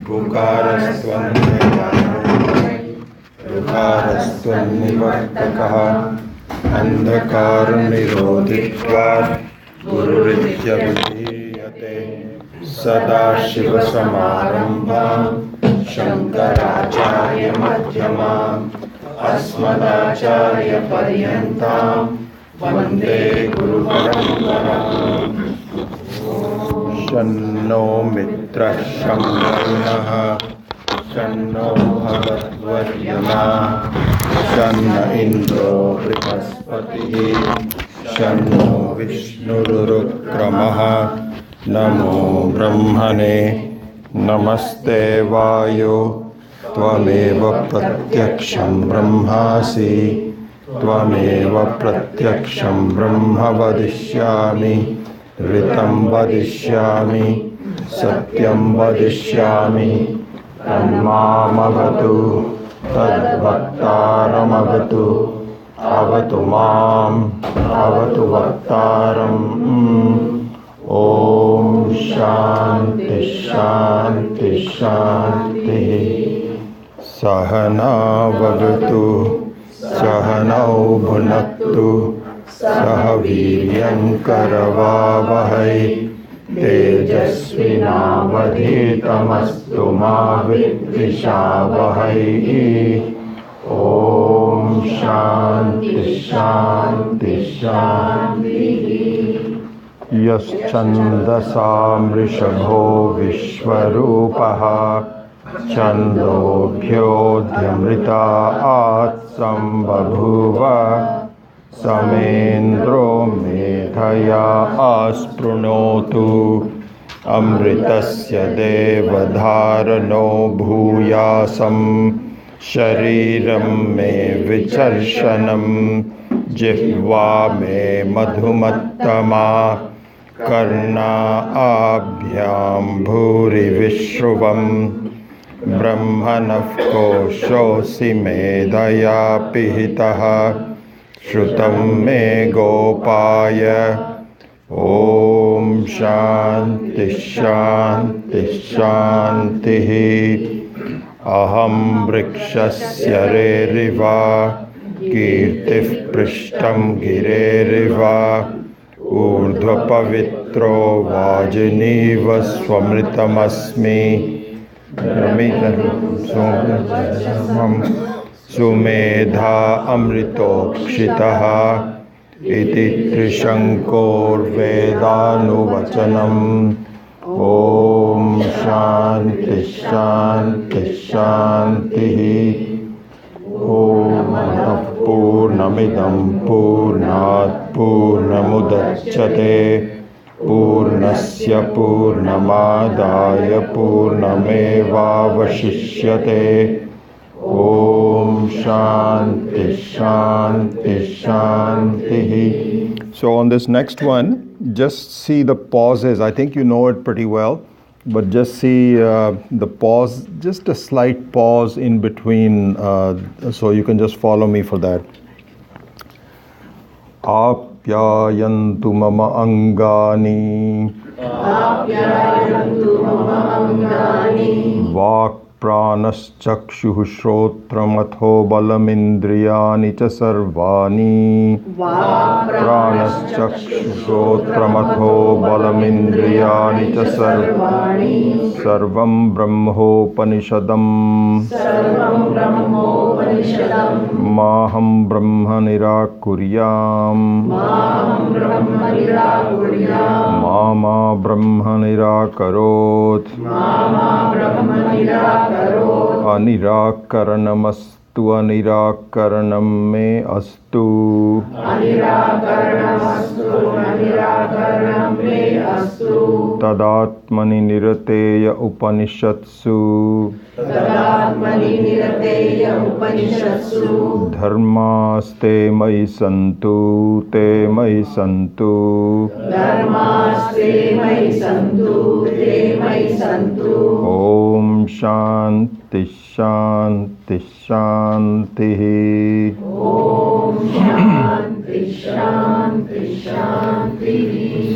ऋकारस्त्वन्निवर्तकः अन्धकारनिरोधित्वात् गुरुरित्यभिधीयते सदाशिवसमारम्भां शङ्कराचार्यमध्यमाम् अस्मदाचार्यपर्यन्तां वन्दे गुरुपरम्पराम्। शन्नो मित्रः शं वरुणः शन्नो भगवद्वर्यमा शन्न इन्द्रो बृहस्पतिः शन्नो विष्णुरुक्रमः। नमो ब्रह्मणे नमस्ते वायो त्वमेव प्रत्यक्षं ब्रह्मासि त्वमेव प्रत्यक्षं ब्रह्म वदिष्यामि ऋतं वदिष्यामि सत्यं वदिष्यामि तन्मामवतु तद्वक्तारमवतु अवतु माम् अवतु वक्तारम्। ॐ शान्ति शान्ति शान्तिः। सहना वदतु सहनौ भुनक्तु सह वीर्यङ्करवावहै तेजस्विनावधीतमस्तु मा विद्विषावहै। ॐ शान्ति शान्ति शान्तिः। यश्छन्दसां वृषभो विश्वरूपः छन्दोभ्योऽध्यमृतात् सम्बभूव समेन्द्रो मेधया आस्पृणोतु अमृतस्य देवधारणो भूयासं शरीरं मे विचर्षणं जिह्वा मे मधुमत्तमा कर्णाभ्यां भूरिविश्रुवम् ब्रह्मणः कोशोऽसि मेधया पिहितः श्रुतं मे गोपाय। ॐ शान्ति शान्ति शान्तिः। अहं वृक्षस्य रेरिव कीर्तिः पृष्ठं गिरेरिव ऊर्ध्वपवित्रो वाजिनीव स्वमृतमस्मि सुमेधा अमृतोक्षितः इति त्रिशङ्कोर्वेदानुवचनम्। ॐ शान्ति शान्ति शान्तिः। ॐ नमः पूर्णमिदं पूर्णात् पूर्णमुदच्यते पूर्णस्य पूर्णमादाय पूर्णमेवावशिष्यते। Om Shanti Shanti Shanti. So on this next one, just see the pauses. I think you know it pretty well, but just see the pause, just a slight pause in between, so you can just follow me for that. Apyayantu mama angani Apyayantu mama angani Vak प्राणश्चक्षुः श्रोत्रमथो बलमिन्द्रियाणि च सर्वाणि प्राणश्चक्षुः श्रोत्रमथो बलमिन्द्रियाणि च सर्वं ब्रह्मोपनिषदम् माहं ब्रह्म निराकुर्याम् मा ब्रह्म निराकरोत् अनिराकरणमस्तु अनिराकरणं मे अस्तु तदात्मनि निरतेय उपनिषत्सु धर्मास्ते मयि सन्तु ते मयि सन्तु ॐ शान्ति शान्ति शान्तिः।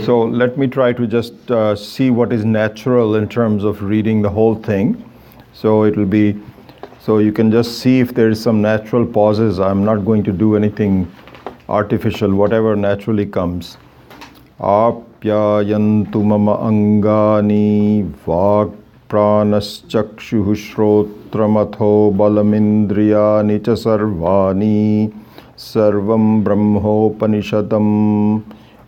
So let me try to just see what is natural in terms of reading the whole thing. So it'll be, so you can just see if there is some natural pauses. I'm not going to do anything artificial, whatever naturally comes. Apyayantu mama angani vak pranaschakshuh shrotramatho balamindriyani cha sarvani sarvam brahmopanishadam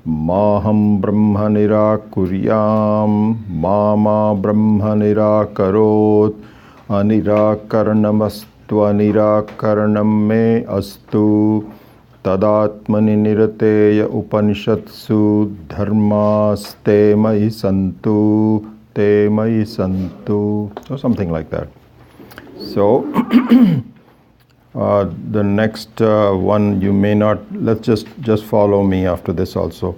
maham brahma nirakuryam mama brahma nirakarot anirakaranamastu anirakaranam me astu tadatmani nirateya upanishatsu dharmaste mayi santu te mayi santu, or something like that. So the next one you may not, let's just follow me after this also.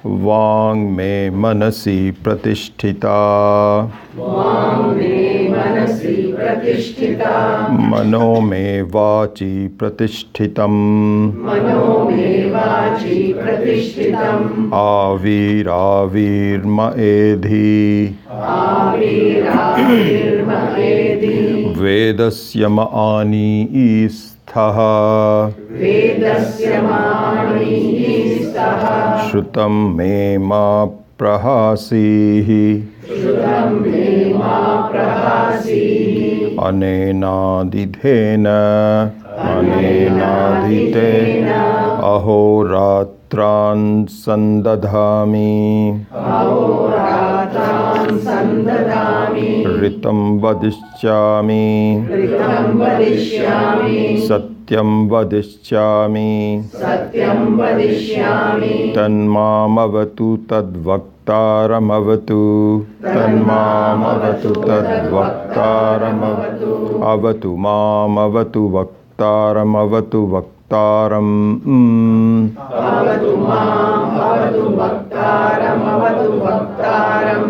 Vang me manasi pratishtita, Vang me manasi pratishtita, mano me vachi pratishtitam, mano me vachi pratishtitam, avirma edhi, avirma edhi, vedasya maani isthaha, vedasya mani istaha, shrutam me ma prahasihi, shrutam me ma prahasi, anenadidhena ahoratran sandadhami, ahoratran sandadami, ritam vadishyami, ritam vadishyami, satyam vadishyami, satyam vadishyami, tanmamavatu tadvaktaramavatu, tanmamavatu tadvaktaramavatu, avatu mamavatu vaktaramavatu vaktaram. avatu mam, avatu bhaktaram, avatu bhaktaram.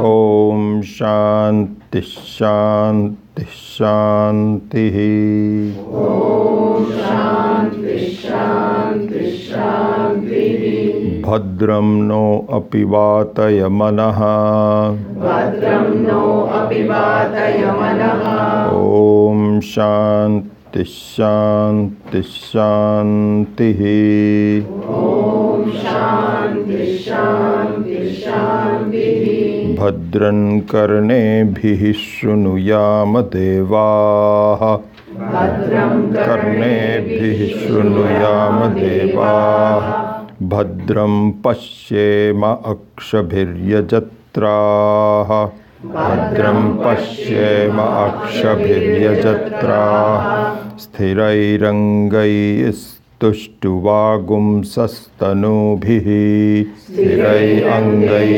Om Shanti Shanti Shanti. Om Shanti Shanti Shanti. Bhadram no apivataya manaha. Bhadram no apivataya manaha. Om Shanti Shanti Shanti. Om Shanti Shanti Shanti. Bhadran karnebhihi shrunuyama devaha. Bhadram Karnebhihi shrunuyama devaha. Bhadram pashyema akshabhiryajatraha. Bhadram pashyema akshabhiryajatraha. Sthirairangai tuštuvagum sastanubhihi. Sthirairangai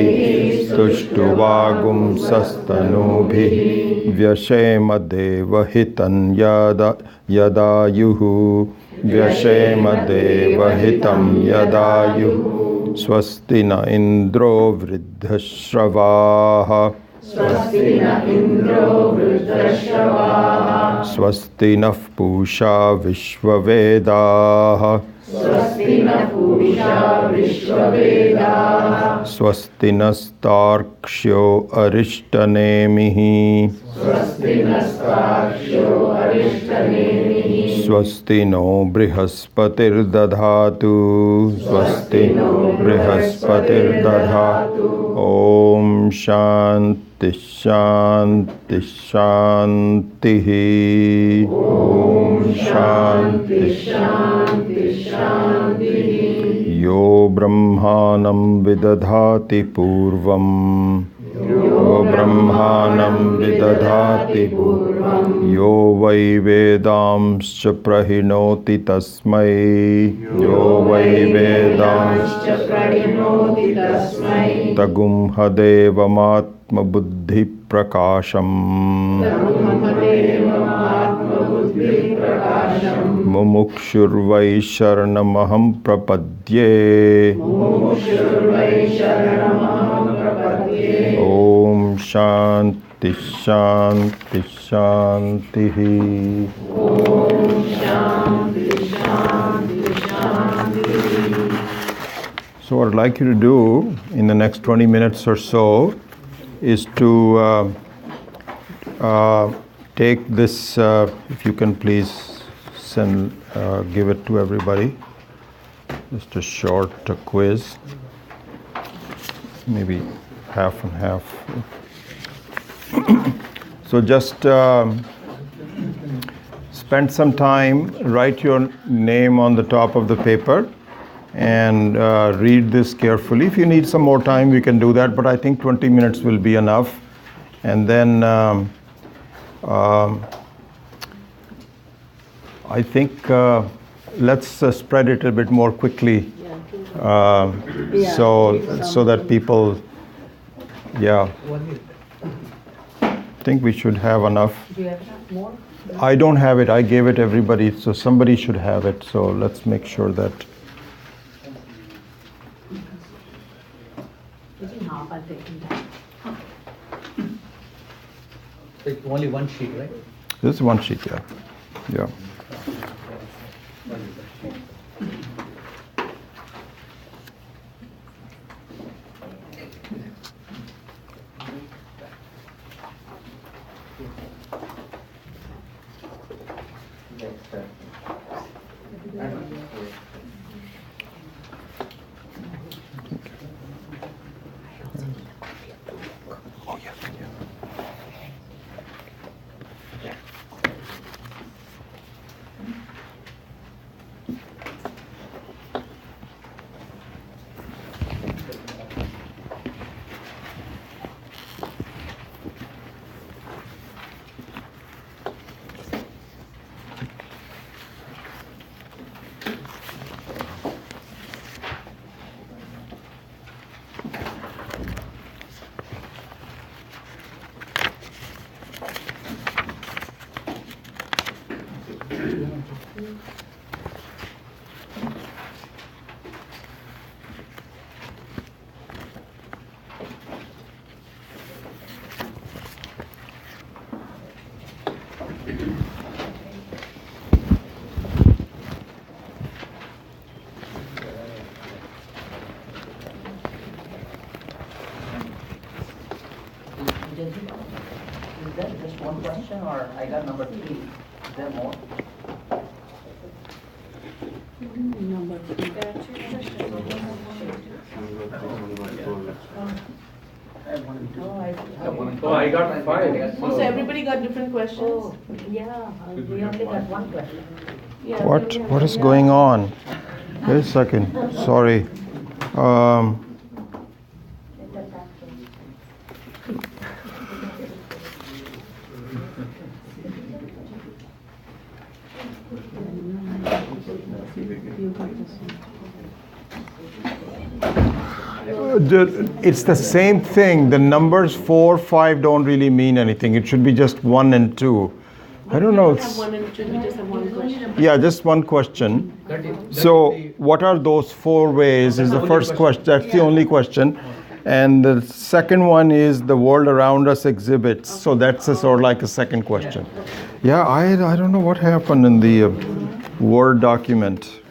tuštuvagum sastanubhihi. Vyashema devahitan yadayuhu. Vyashema devahitam yadayuhu. Swasti na indro vridhashravaha. Swasti na indro vrudrashavaha. Swasti nah pusha vishvavedaha. Swasti na pusha vishvavedaha. Swasti nastarkshyo arishtanemihi. Swasti nastaksho arishtanemihi. Swasti no brihaspatirdadhatu. Swasti no brihaspatirdadhatu. Om Shanti Shanti Shanti. Om Shanti Shanti Shanti. Yo brahmanam vidadhati purvam. Yo brahmanam vidadhati purvam. Yo vai vedamscha prahinoti tasmai. Yo vai vedamscha prahinoti tasmai. tagum hadevamatma buddhi prakasham. Mumukshurvai sharanamaham prapadye. Om Shanti Shanti Shanti. Om Shanti Shanti Shanti. So what I'd like you to do in the next 20 minutes or so is to Take this, if you can please give it to everybody. Just a short quiz, maybe half and half. So just spend some time, write your name on the top of the paper, and read this carefully. If you need some more time, we can do that, but I think 20 minutes will be enough. And then I think let's spread it a bit more quickly, so that people, I think we should have enough. Do you have more? I don't have it. I gave it everybody, so somebody should have it. So let's make sure that. It's only one sheet, right? This is one sheet, yeah. Yeah. Is that just one question, or I got number 3? Is there more? Oh, I got 5. Oh, so everybody got different questions? Yeah, we only got one question. Yeah, What is going on? Wait a second. Sorry. It's the same thing. The numbers 4, 5 don't really mean anything. It should be just 1 and 2. I don't know. We have one and two, we just have one question. Yeah, just one question. So, what are those 4 ways? Is the first question. That's the only question. And the second one is the world around us exhibits. So that's a sort of like a second question. Yeah, I don't know what happened in the Word document.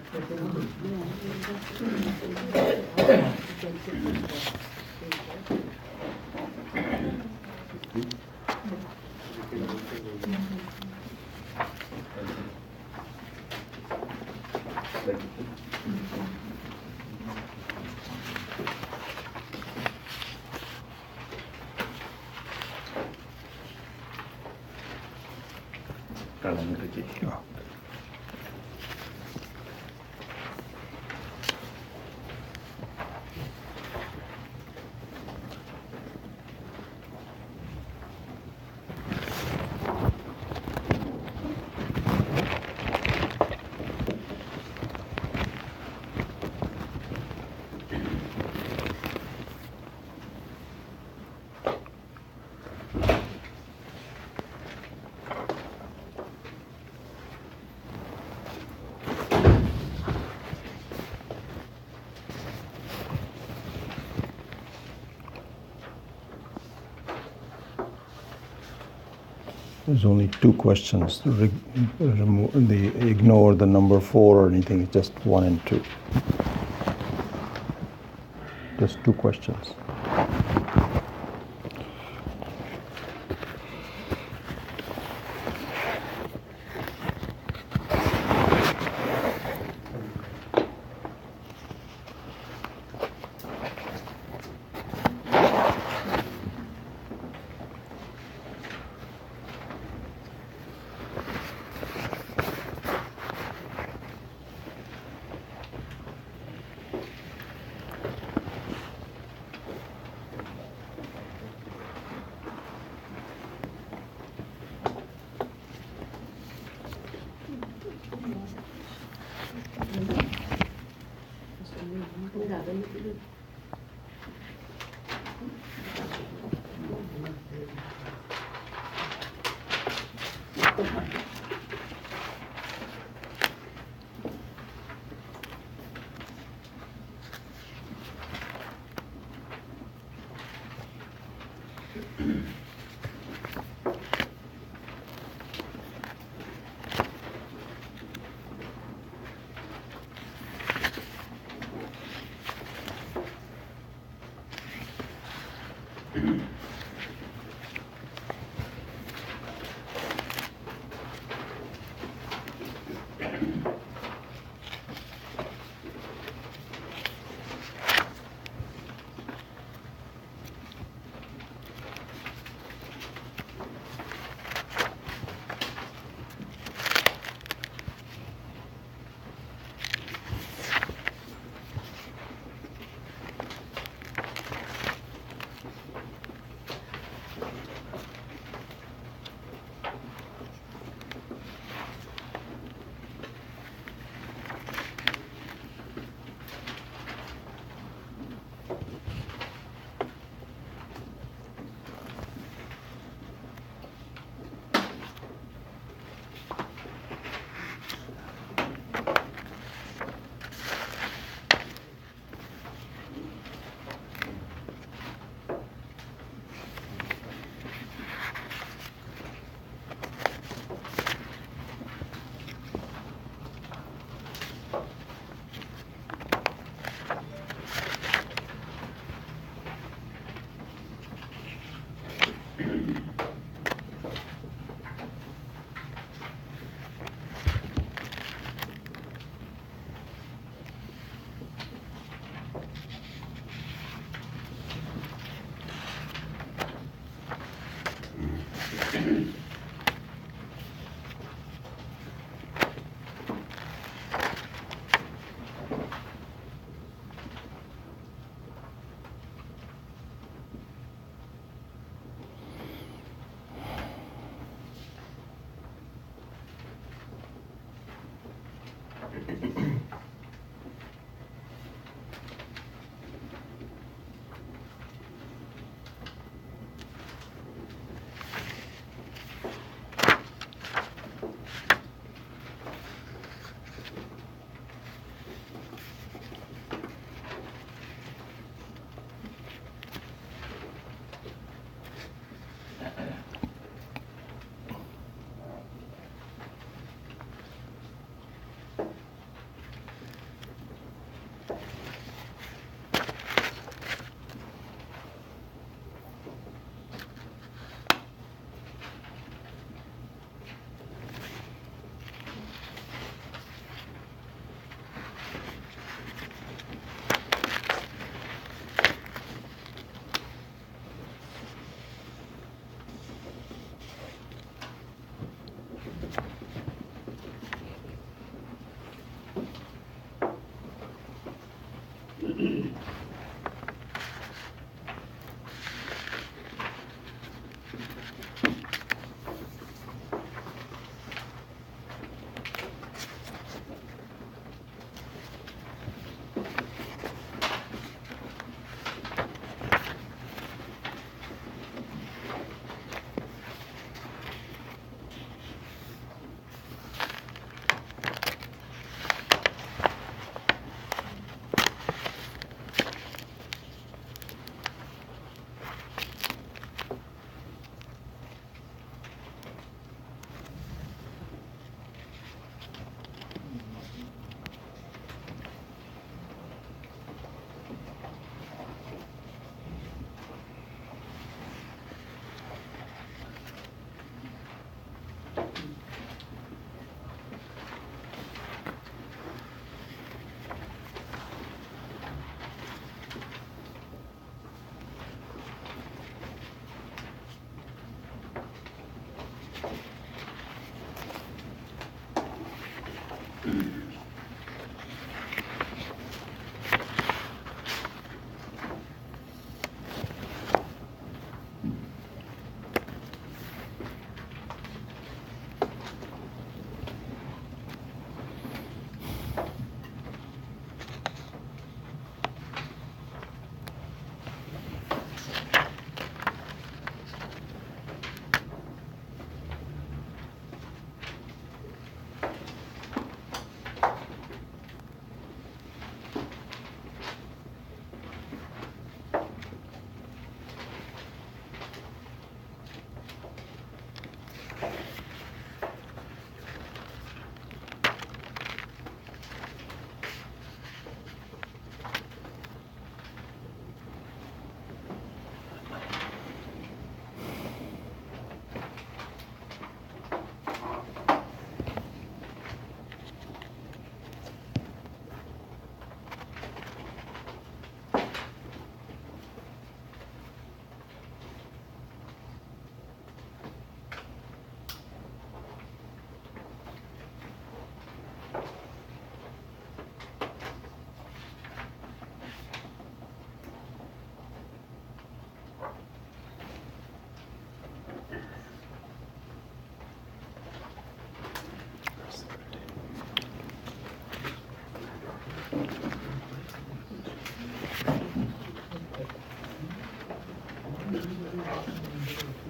There's only 2 questions. Ignore the number 4 or anything. It's just 1 and 2. Just 2 questions.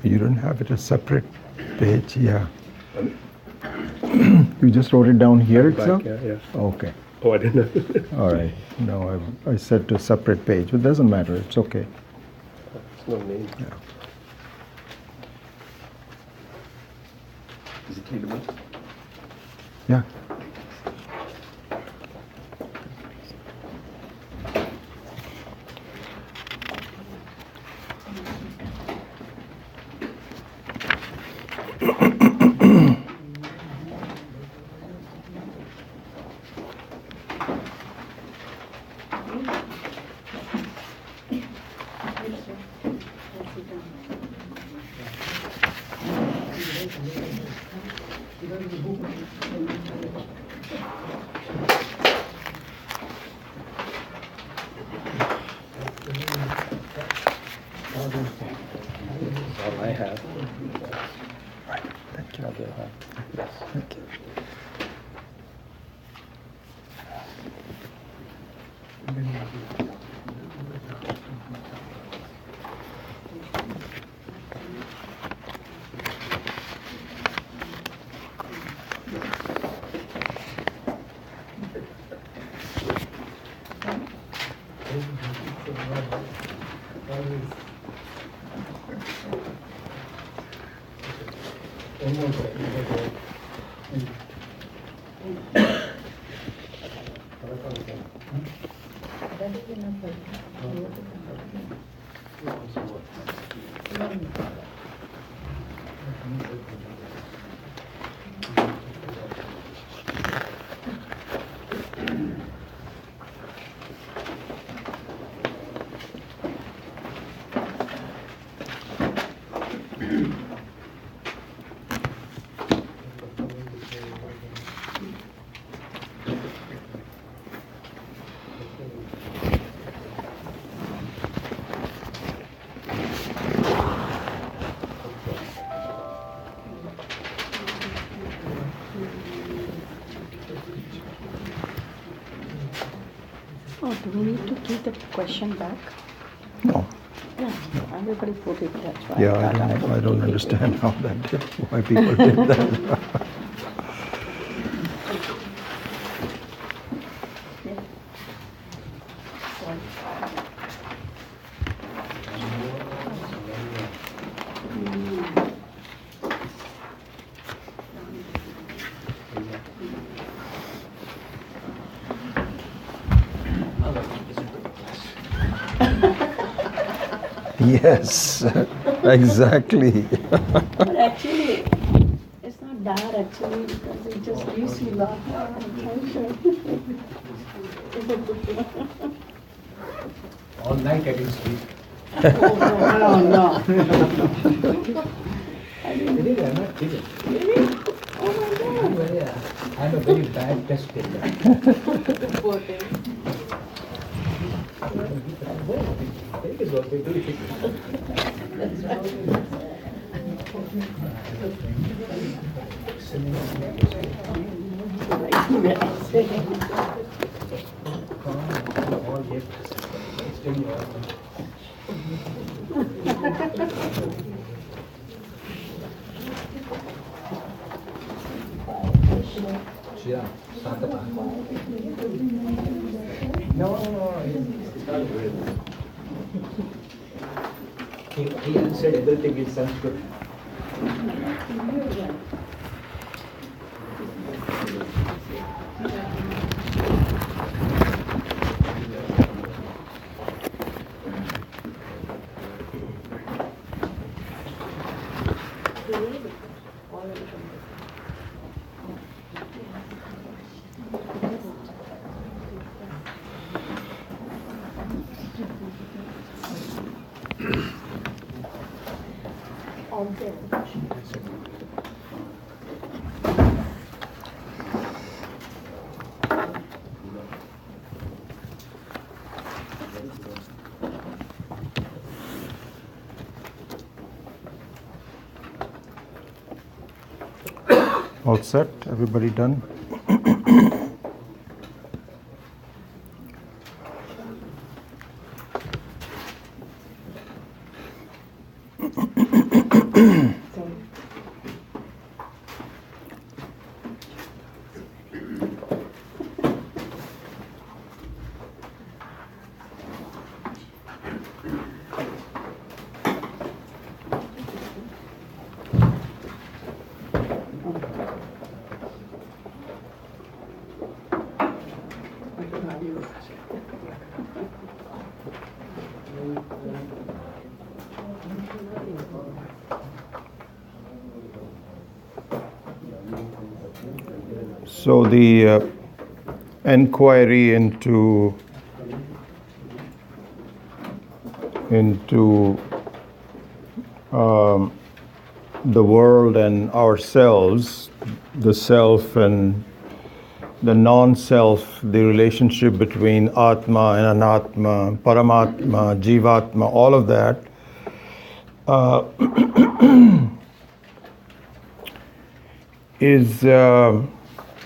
You don't have it a separate page, yeah. You just wrote it down here itself? Yeah, yeah. Okay. Oh, I didn't know. All right. No, I said to separate page. It doesn't matter. It's okay. It's no name. Yeah. Is it readable? Yeah. All I have. Right. Thank you. Other half. Yes. Thank you. Oh, do we need to give the question back? No. Yeah, everybody put it, that's why. Yeah, thought I don't understand how that did, why people did that. Yes, exactly. But actually, it's not bad actually, because it just gives you a lot of attention. All night I didn't sleep. Oh, no. Really, I'm not kidding. Really? Oh my God. I'm a very bad test taker. Poor thing. Take is what they do. Yeah, no, it's not good. He answered everything in Sanskrit. All set? Everybody done? So the inquiry into the world and ourselves, the self and the non-self, the relationship between Atma and Anatma, Paramatma, Jivatma, all of that, is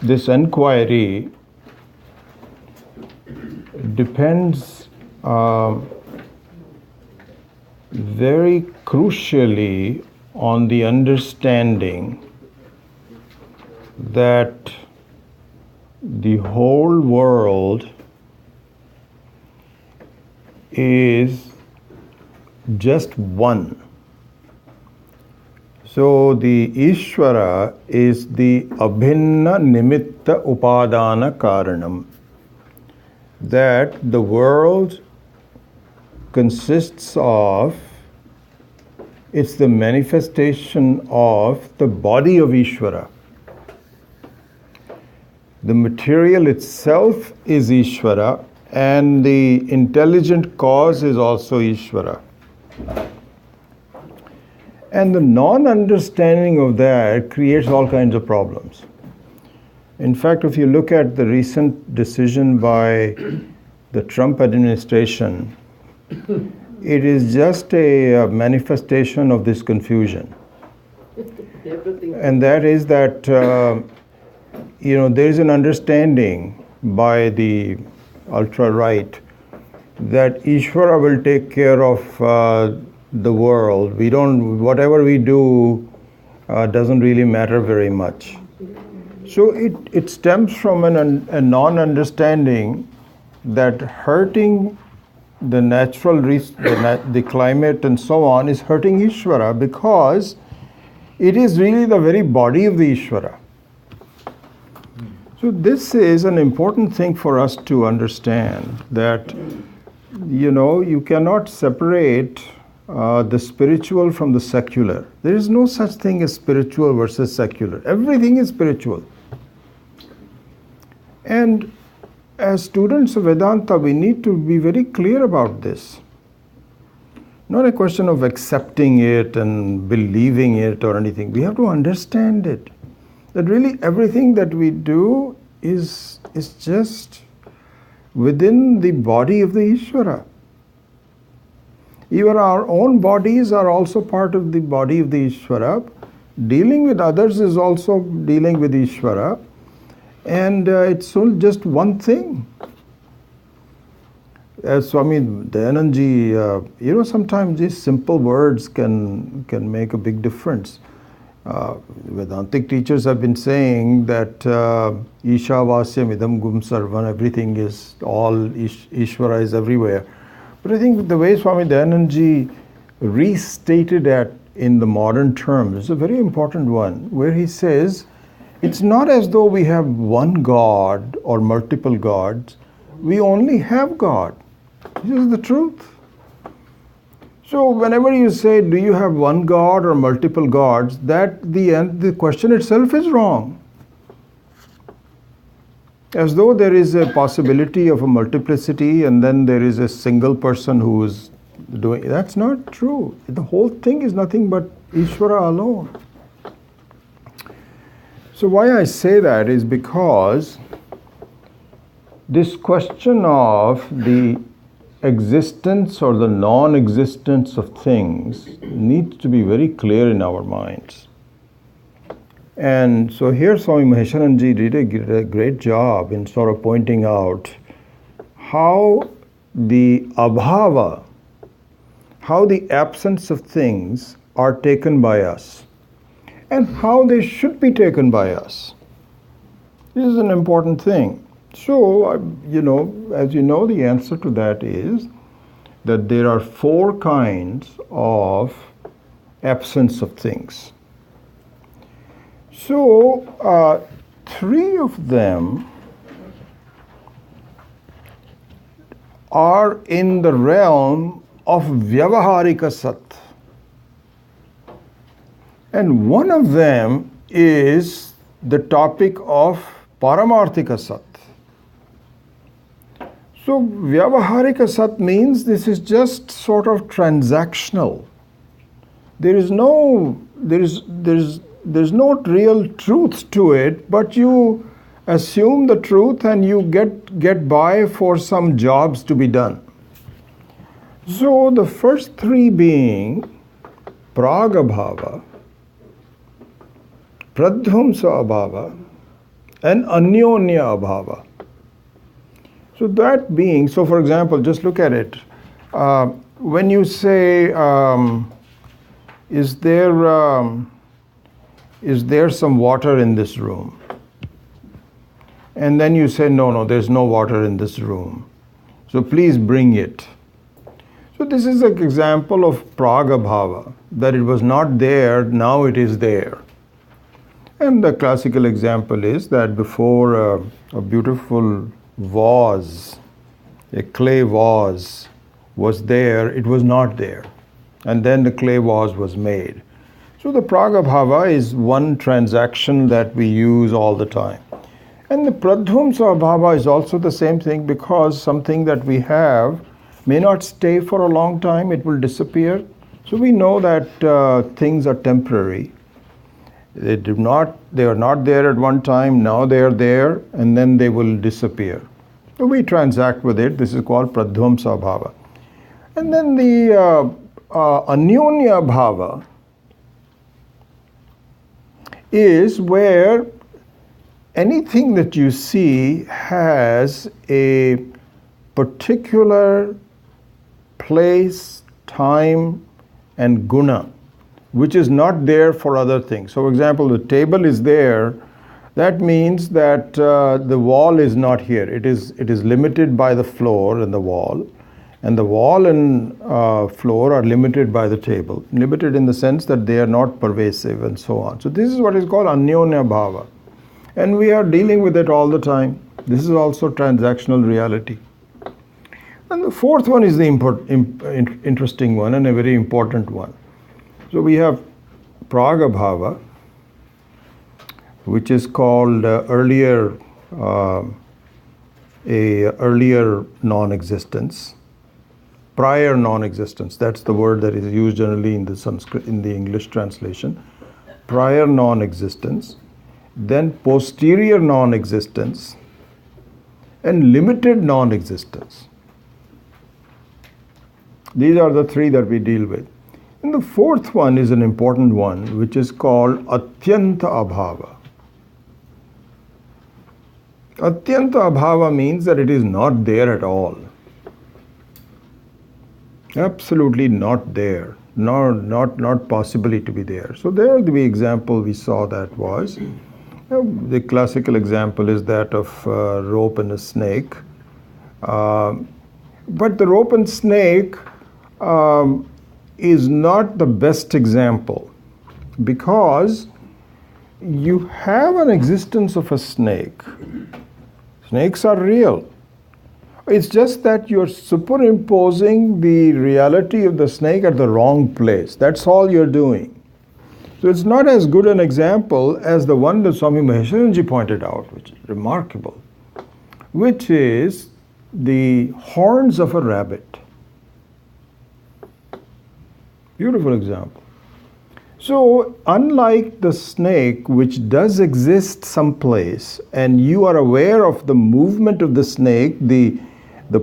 this inquiry depends very crucially on the understanding that the whole world is just one. So the Ishvara is the Abhinna Nimitta Upadana Karanam. That the world consists of, it's the manifestation of the body of Ishvara. The material itself is Ishvara and the intelligent cause is also Ishvara. And the non-understanding of that creates all kinds of problems. In fact, if you look at the recent decision by the Trump administration, it is just a manifestation of this confusion. And that is that, there is an understanding by the ultra-right that Ishvara will take care of the world. Whatever we do doesn't really matter very much. So it stems from a non-understanding that hurting the natural, the climate and so on is hurting Ishvara because it is really the very body of the Ishvara. So this is an important thing for us to understand that, you cannot separate the spiritual from the secular. There is no such thing as spiritual versus secular. Everything is spiritual. And as students of Vedanta, we need to be very clear about this. Not a question of accepting it and believing it or anything. We have to understand it. That really everything that we do is just within the body of the Ishvara. Even our own bodies are also part of the body of the Ishvara. Dealing with others is also dealing with Ishvara. And it's all just one thing. As Swami Dayananji, sometimes these simple words can make a big difference. Vedantic teachers have been saying that Isha Vasyam Idam Gum Sarvan, everything is all, Ishvara is everywhere. But I think the way Swami Dayananji restated in the modern terms. It's a very important one, where he says, it's not as though we have one God or multiple gods. We only have God. This is the truth. So whenever you say, do you have one God or multiple gods, the question itself is wrong. As though there is a possibility of a multiplicity and then there is a single person who is doing. That's not true. The whole thing is nothing but Ishvara alone. So why I say that is because this question of the existence or the non-existence of things needs to be very clear in our minds. And so here Swami Maheswaranji did a great job in sort of pointing out how the abhava, how the absence of things are taken by us, and how they should be taken by us. This is an important thing. So, as you know, the answer to that is that there are 4 kinds of absence of things. So, 3 of them are in the realm of Vyavaharika Sat. And one of them is the topic of Paramarthika Sat. So Vyavaharika Sat means this is just sort of transactional. There is no real truth to it, but you assume the truth and you get by for some jobs to be done. So the first 3 being Pragabhava, Pradhvamsa Abhava, and Anyonya Abhava. So that being, so for example, just look at it. When you say, is there some water in this room? And then you say, no, there's no water in this room. So please bring it. So this is an example of Pragabhava, that it was not there, now it is there. And the classical example is that before a beautiful vase, a clay vase was there, it was not there. And then the clay vase was made. So the Pragabhava is one transaction that we use all the time. And the Pradhvamsa Abhava is also the same thing, because something that we have may not stay for a long time, it will disappear. So we know that things are temporary. They are not there at one time, now they are there, and then they will disappear. So we transact with it. This is called Pradhvamsa Bhava. And then the Anyonya Bhava is where anything that you see has a particular place, time, and guna, which is not there for other things. So, for example, the table is there. That means that the wall is not here. It is limited by the floor and the wall. And the wall and floor are limited by the table. Limited in the sense that they are not pervasive and so on. So this is what is called Anyonya Bhava. And we are dealing with it all the time. This is also transactional reality. And the 4th one is the interesting one and a very important one. So we have Pragabhava, which is called earlier non-existence, prior non-existence. That's the word that is used generally in the Sanskrit, in the English translation. Prior non-existence, then posterior non-existence, and limited non-existence. These are the 3 that we deal with. And the 4th one is an important one, which is called Atyanta Abhava. Atyanta Abhava means that it is not there at all. Absolutely not there. Not possibly to be there. So there the example we saw that was, the classical example is that of rope and a snake. But the rope and snake is not the best example because you have an existence of a snake. Snakes are real. It's just that you're superimposing the reality of the snake at the wrong place. That's all you're doing. So it's not as good an example as the one that Swami Maheswaranji pointed out, which is remarkable, which is the horns of a rabbit. Beautiful example. So, unlike the snake, which does exist someplace, and you are aware of the movement of the snake, the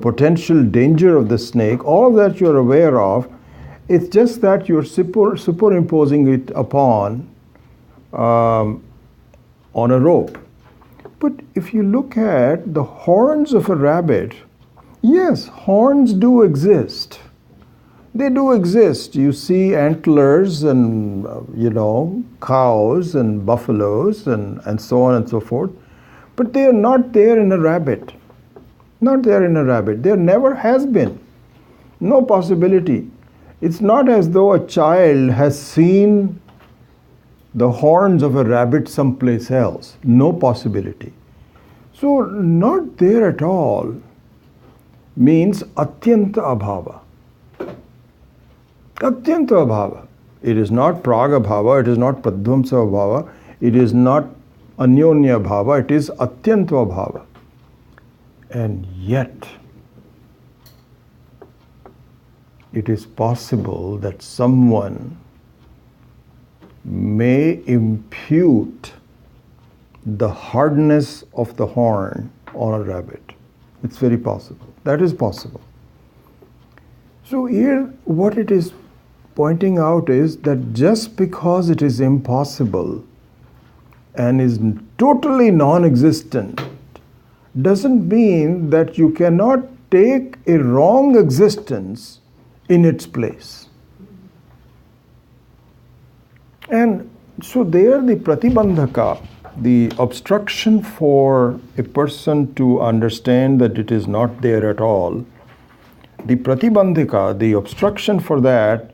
potential danger of the snake, all of that you're aware of, it's just that you're superimposing it upon on a rope. But if you look at the horns of a rabbit, yes, horns do exist. They do exist. You see antlers and, cows and buffaloes and so on and so forth. But they are not there in a rabbit. Not there in a rabbit. There never has been. No possibility. It's not as though a child has seen the horns of a rabbit someplace else. No possibility. So, not there at all means atyanta abhava. Atyanta abhava. It is not praga bhava, it is not padvamsa bhava, it is not anyonya bhava, it is atyanta bhava. And yet, it is possible that someone may impute the hardness of the horn on a rabbit. It's very possible. That is possible. So here what it is pointing out is that just because it is impossible and is totally non-existent doesn't mean that you cannot take a wrong existence in its place. And so there the pratibandhaka, the obstruction for a person to understand that it is not there at all, the pratibandhika, the obstruction for that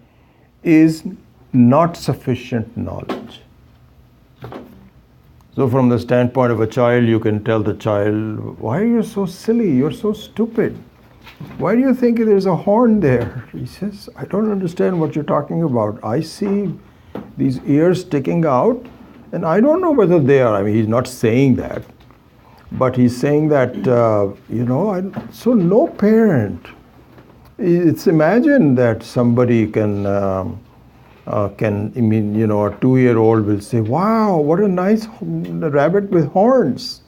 is not sufficient knowledge. So from the standpoint of a child, you can tell the child, why are you so silly? You're so stupid. Why do you think there's a horn there? He says, I don't understand what you're talking about. I see these ears sticking out and I don't know whether they are. I mean, he's not saying that, but he's saying that, so no parent. It's imagined that somebody can, a 2-year-old will say, wow, what a nice rabbit with horns.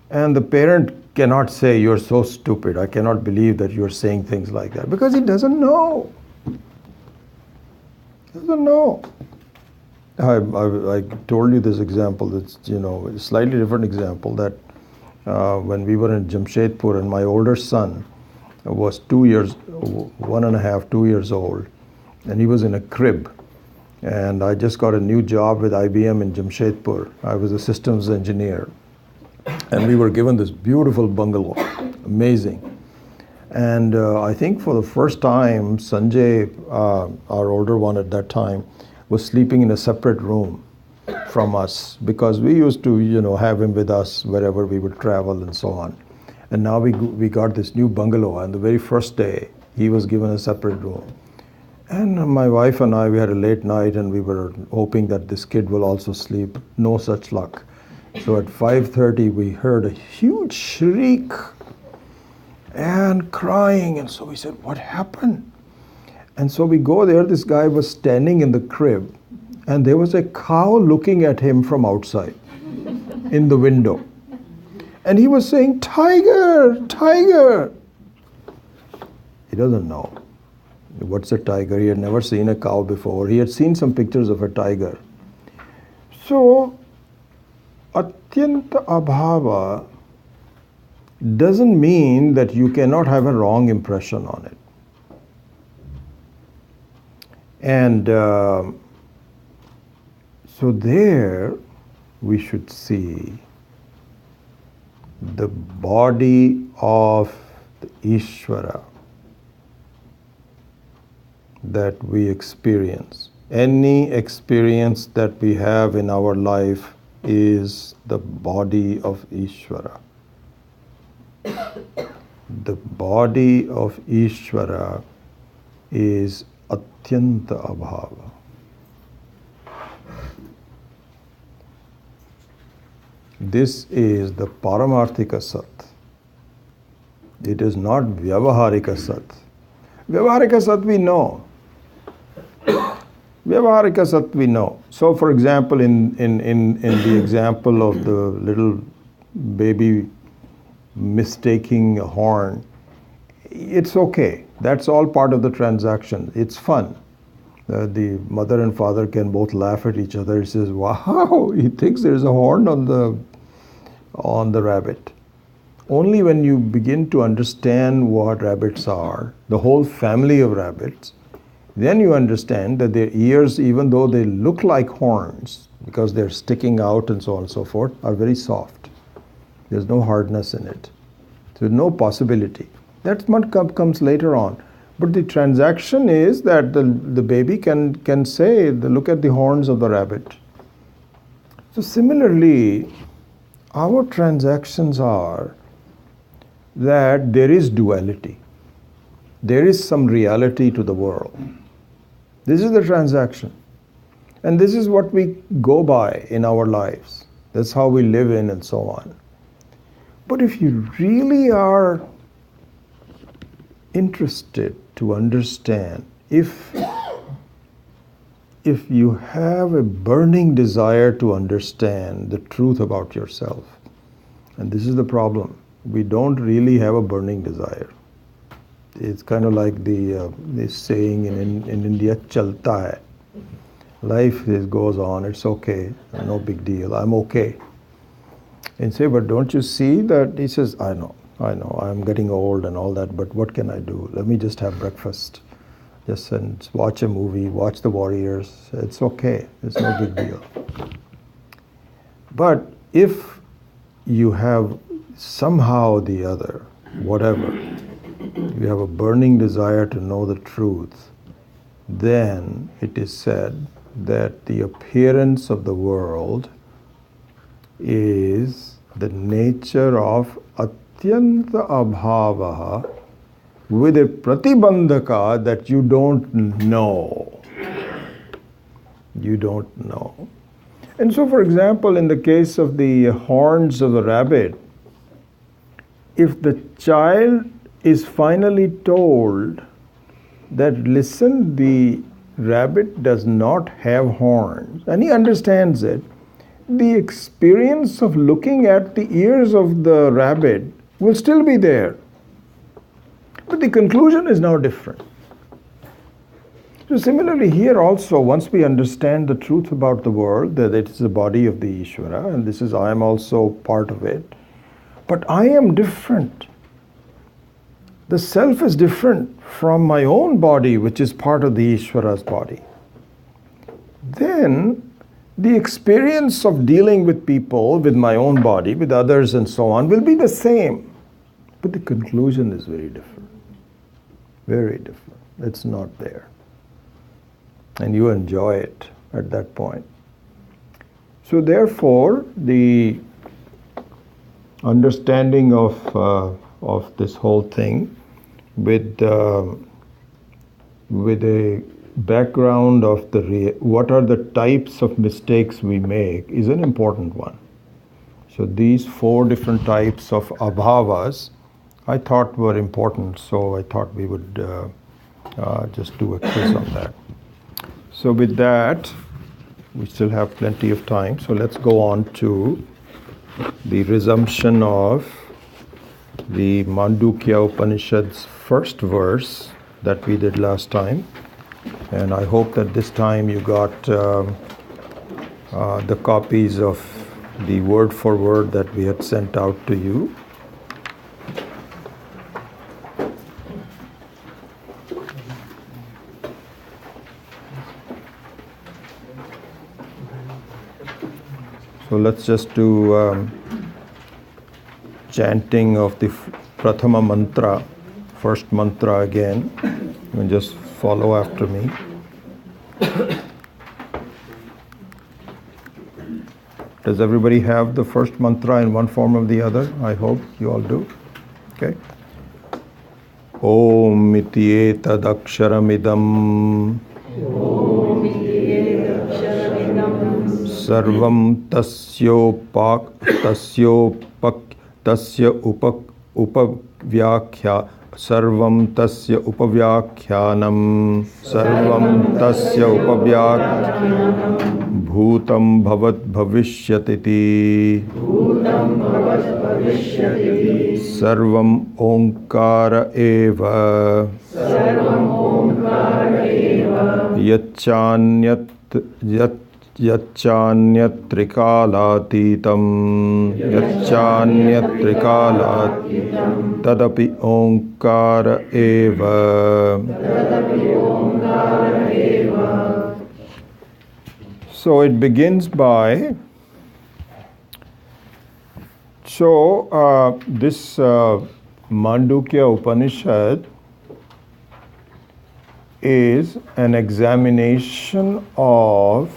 And the parent cannot say, you're so stupid. I cannot believe that you're saying things like that. Because he doesn't know. Doesn't know. I told you this example. It's, a slightly different example that when we were in Jamshedpur and my older son was 2 years, 1.5, 2 years old, and he was in a crib. And I just got a new job with IBM in Jamshedpur. I was a systems engineer. And we were given this beautiful bungalow, amazing. And I think for the first time, Sanjay, our older one at that time, was sleeping in a separate room from us because we used to, have him with us wherever we would travel and so on. And now we got this new bungalow, and the very first day, he was given a separate room. And my wife and I, we had a late night, and we were hoping that this kid will also sleep. No such luck. So at 5:30, we heard a huge shriek and crying. And so we said, what happened? And so we go there. This guy was standing in the crib, and there was a cow looking at him from outside in the window. And he was saying, tiger, tiger. He doesn't know. What's a tiger? He had never seen a cow before. He had seen some pictures of a tiger. So, atyanta abhava doesn't mean that you cannot have a wrong impression on it. And so there we should see the body of the Ishvara that we experience, any experience that we have in our life is the body of Ishvara. The body of Ishvara is Atyanta Abhava. This is the Paramarthika Sat. It is not Vyavaharika Sat. Vyavaharika Sat we know. Vyavaharika Sat we know. So for example, in the example of the little baby mistaking a horn, it's okay. That's all part of the transaction. It's fun. The mother and father can both laugh at each other. He says, wow, he thinks there's a horn on the rabbit. Only when you begin to understand what rabbits are, the whole family of rabbits, then you understand that their ears, even though they look like horns, because they're sticking out and so on and so forth, are very soft. There's no hardness in it. There's no possibility. That comes later on. But the transaction is that the baby can say, look at the horns of the rabbit. So similarly, our transactions are that there is duality. There is some reality to the world. This is the transaction. And this is what we go by in our lives. That's how we live in and so on. But if you really are interested to understand, if you have a burning desire to understand the truth about yourself, and this is the problem, we don't really have a burning desire. It's kind of like the saying in India, chalta hai. Life goes on, it's okay, no big deal, I'm okay. And say, but don't you see that? He says, I know, I'm getting old and all that, but what can I do? Let me just have breakfast. Just watch a movie, watch the Warriors. It's okay, it's no big deal. But if you have somehow or the other, whatever, you have a burning desire to know the truth, then it is said that the appearance of the world is the nature of Atyanta Abhavaha with a pratibandhaka that you don't know. You don't know. And so, for example, in the case of the horns of the rabbit, if the child is finally told that, listen, the rabbit does not have horns, and he understands it, the experience of looking at the ears of the rabbit will still be there. But the conclusion is now different. So similarly here also, once we understand the truth about the world, that it is the body of the Ishvara, and this is, I am also part of it, but I am different. The self is different from my own body, which is part of the Ishvara's body. Then the experience of dealing with people, with my own body, with others and so on, will be the same. But the conclusion is very different. Very different. It's not there. And you enjoy it at that point. So therefore, the understanding of this whole thing with a background of what are the types of mistakes we make is an important one. So these 4 different types of abhavas I thought were important, so I thought we would just do a quiz on that. So with that, we still have plenty of time, so let's go on to the resumption of the Mandukya Upanishad's first verse that we did last time. And I hope that this time you got the copies of the word for word that we had sent out to you. So let's just do chanting of the Prathama mantra, first mantra again, and just follow after me. Does everybody have the first mantra in one form or the other? I hope you all do. Okay. Om iti etadaksharamidam sarvam tasya upavyakhyanam bhutam bhavat bhavishyatiti sarvam onkara eva yacchanyat trikalat tadapi onkara eva. So it begins by, this Mandukya Upanishad is an examination of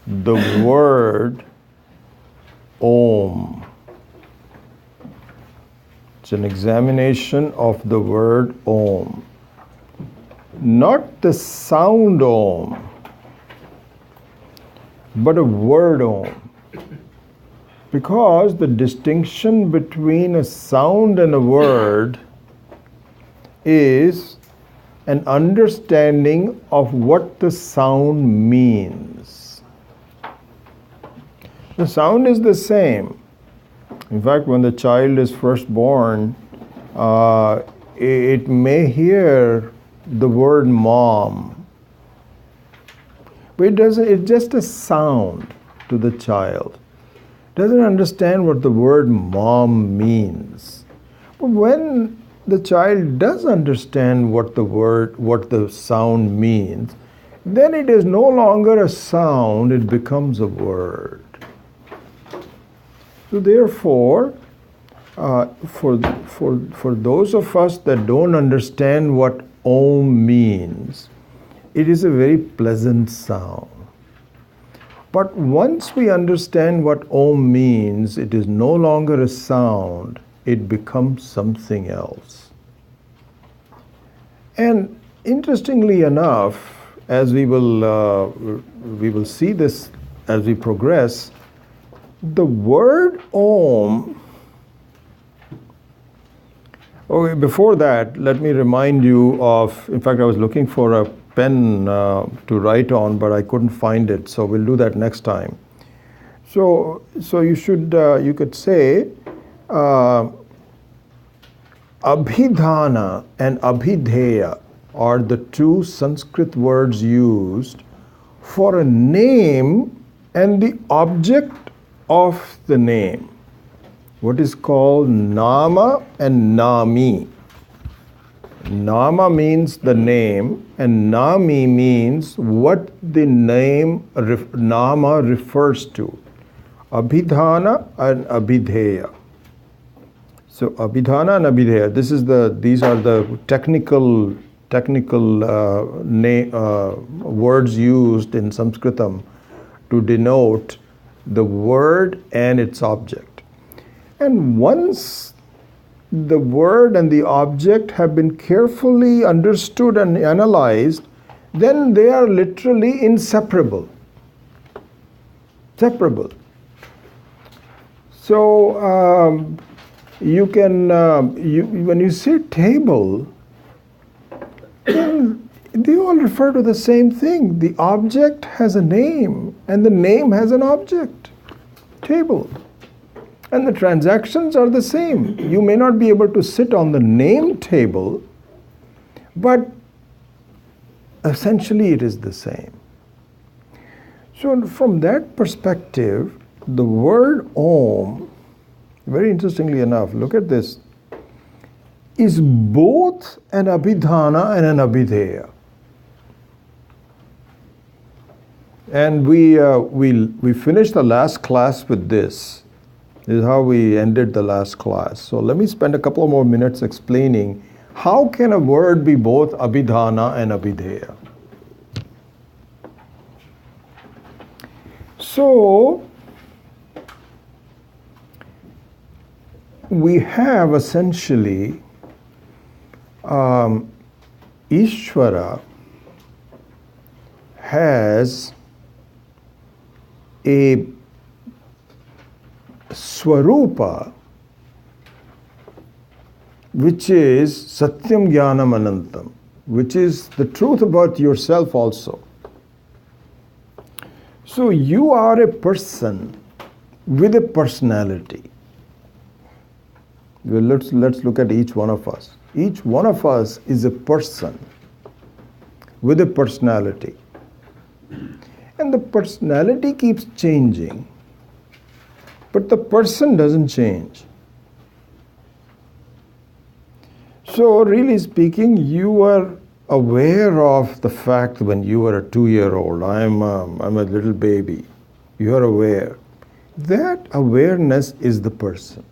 the word Om. It's an examination of the word Om. Not the sound Om, but a word Om. Because the distinction between a sound and a word is an understanding of what the sound means. The sound is the same. In fact, when the child is first born, it may hear the word mom, but it's just a sound to the child. Doesn't understand what the word mom means. But when the child does understand what the sound means, then it is no longer a sound, it becomes a word. So therefore, for those of us that don't understand what Om means, it is a very pleasant sound. But once we understand what Om means, it is no longer a sound, it becomes something else. And interestingly enough, as we will see this as we progress, the word Om. Okay, before that, let me remind you of, in fact, I was looking for a pen to write on, but I couldn't find it, so we'll do that next time. So you could say Abhidhana and Abhidheya are the two Sanskrit words used for a name and the object of the name. What is called Nama and Nami. Nama means the name and Nami means what the name Nama refers to. Abhidhana and Abhidheya. So Abhidhana and Abhidheya, these are the technical words used in Sanskritam to denote the word and its object. And once the word and the object have been carefully understood and analyzed, then they are literally inseparable. Separable. So you can, when you say table, then they all refer to the same thing. The object has a name and the name has an object. Table. And the transactions are the same. You may not be able to sit on the name table, but essentially it is the same. So from that perspective, the word Om, very interestingly enough, look at this, is both an Abhidhana and an Abhidheya. And we finished the last class with this. This is how we ended the last class. So let me spend a couple of more minutes explaining How can a word be both abhidhana and abhideya? So, we have essentially Ishvara has a Swarupa which is Satyam Jnanam Anantam, which is the truth about yourself also. So you are a person with a personality. Well, let's look at each one of us. Each one of us is a person with a personality. And the personality keeps changing, but the person doesn't change. So really speaking, you are aware of the fact when you were a 2-year-old, I'm a little baby. You are aware. That awareness is the person.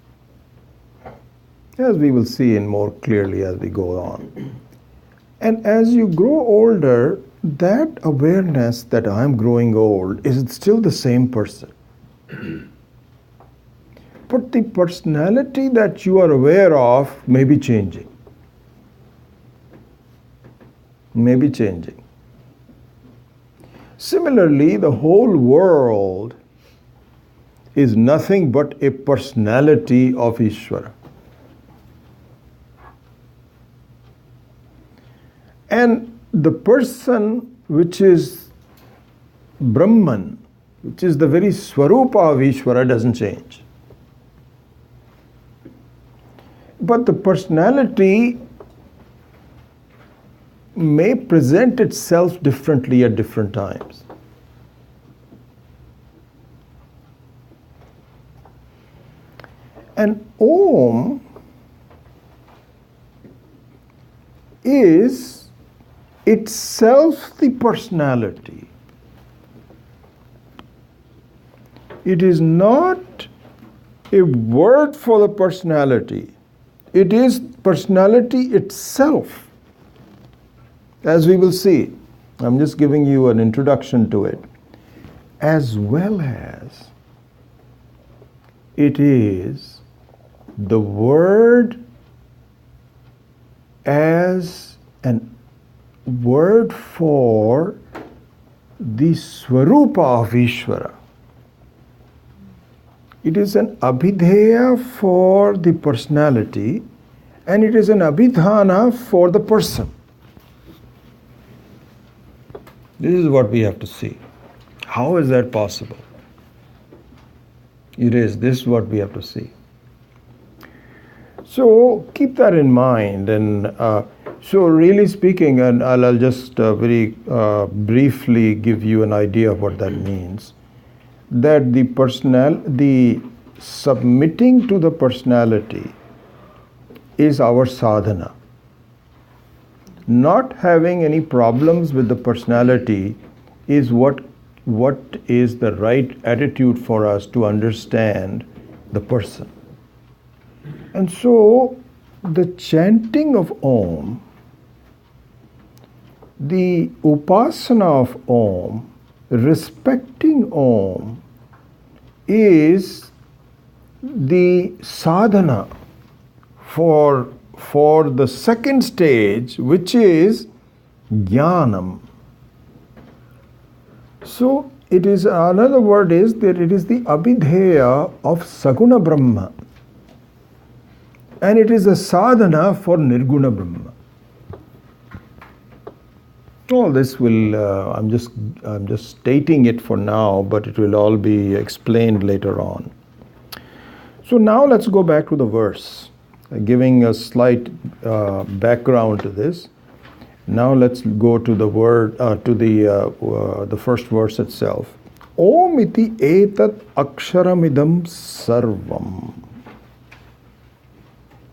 As we will see in more clearly as we go on. And as you grow older, that awareness that I'm growing old is still the same person. But the personality that you are aware of may be changing. May be changing. Similarly, the whole world is nothing but a personality of Ishvara. And the person which is Brahman, which is the very Swarupa of Ishvara, doesn't change. But the personality may present itself differently at different times. And Om is itself the personality. It is not a word for the personality. It is personality itself. As we will see, I'm just giving you an introduction to it. As well as it is the word as an word for the Swarupa of Ishvara. It is an abhideya for the personality, and it is an abhidhana for the person. This is what we have to see. How is that possible? It is. This is what we have to see. So keep that in mind. And so really speaking, and I'll just very briefly give you an idea of what that means. That the submitting to the personality is our sadhana. Not having any problems with the personality is what is the right attitude for us to understand the person. And so the chanting of Om, the upasana of Om, respecting Om, is the sadhana for the second stage, which is jnanam. So it is, another word is that it is the abhideya of Saguna Brahma, and it is a sadhana for Nirguna Brahma. All this will, I'm just stating it for now, but it will all be explained later on. So now let's go back to the verse, giving a slight background to this. Now let's go to the word, to the first verse itself. Om iti etat aksharamidam sarvam.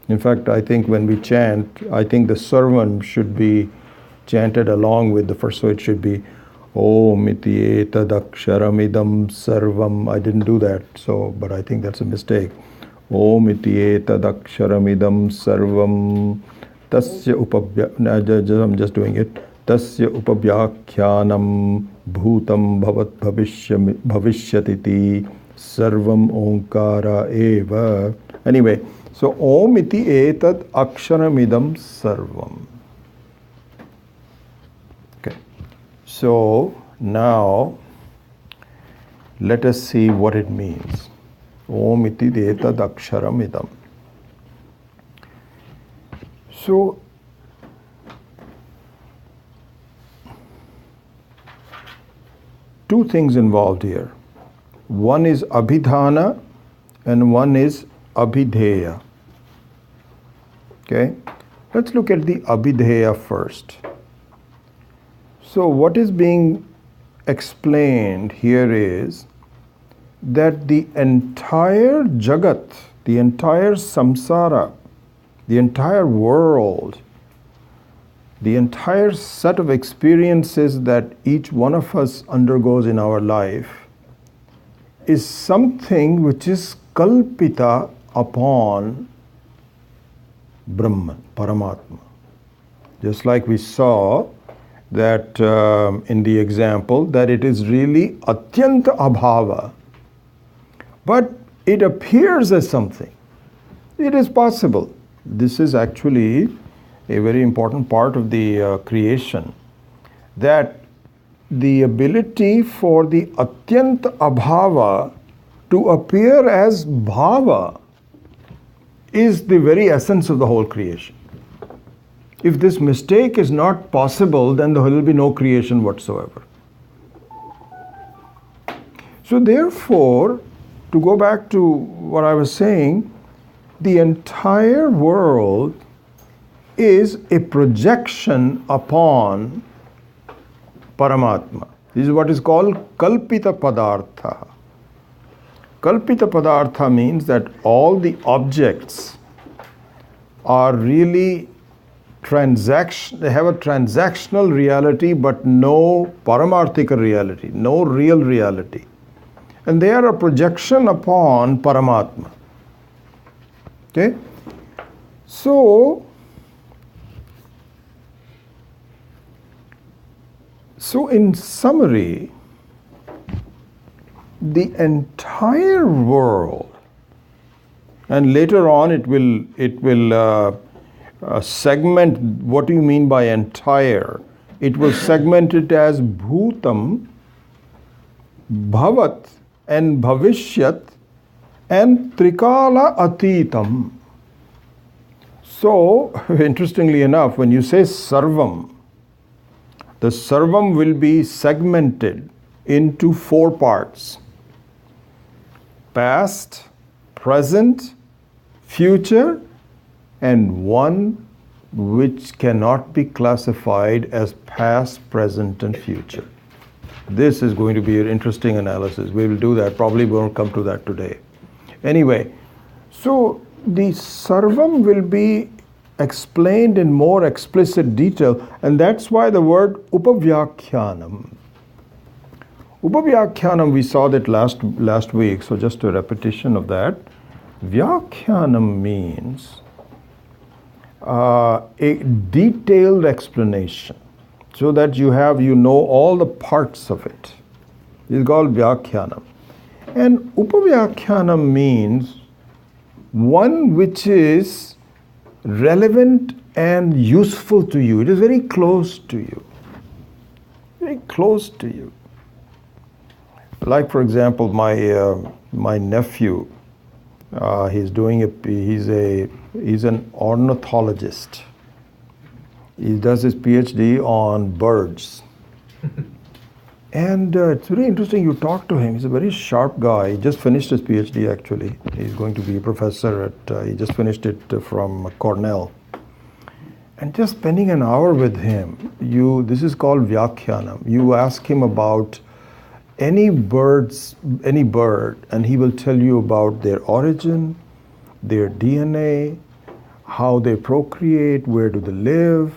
In fact, I think when we chant, I think the sarvam should be chanted along with the first, so it should be Om iti etad aksharamidam sarvam. I didn't do that, so, but I think that's a mistake. Om iti etad aksharamidam sarvam Tasya I'm just doing it. Tasya upabhyakhyanam bhutam bhavat bhavishyatiti sarvam onkara eva. Anyway, so om iti etat aksharamidam sarvam. Okay. So now let us see what it means. Om iti etat aksharamidam. So, two things involved here. One is abhidhana and one is abhidheya. Okay? Let's look at the abhidheya first. So, what is being explained here is that the entire jagat, the entire samsara, the entire world, the entire set of experiences that each one of us undergoes in our life is something which is kalpita upon Brahman, Paramatma. Just like we saw that in the example, that it is really atyanta abhava, but it appears as something. It is possible. This is actually a very important part of the creation, that the ability for the atyanta abhava to appear as bhava is the very essence of the whole creation. If this mistake is not possible, then there will be no creation whatsoever. So therefore, to go back to what I was saying, the entire world is a projection upon Paramatma. This is what is called kalpita padartha. Kalpita padartha means that all the objects are really they have a transactional reality but no paramarthika reality, no real reality. And they are a projection upon Paramatma. Okay? So in summary, the entire world, and later on it will segment what do you mean by entire. It will segment it as bhutam, bhavat, and bhavishyat, and trikala atitam. So, interestingly enough, when you say sarvam, the sarvam will be segmented into four parts: past, present, future, and one which cannot be classified as past, present, and future. This is going to be an interesting analysis. We will do that. Probably we won't come to that today. Anyway, so the sarvam will be explained in more explicit detail, and that's why the word upavyakhyanam. Upavyakhyanam, we saw that last week, so just a repetition of that. Vyakhyanam means a detailed explanation, so that you know all the parts of it. This is called Vyakhyanam. And Upavyakhyanam means one which is relevant and useful to you. It is very close to you. Very close to you. Like, for example, my nephew, he's an ornithologist. He does his PhD on birds. And it's very interesting, you talk to him. He's a very sharp guy. He just finished his PhD actually. He's going to be a professor he just finished it from Cornell. And just spending an hour with him, this is called Vyakhyanam. You ask him about any bird, and he will tell you about their origin, their DNA, how they procreate, where do they live,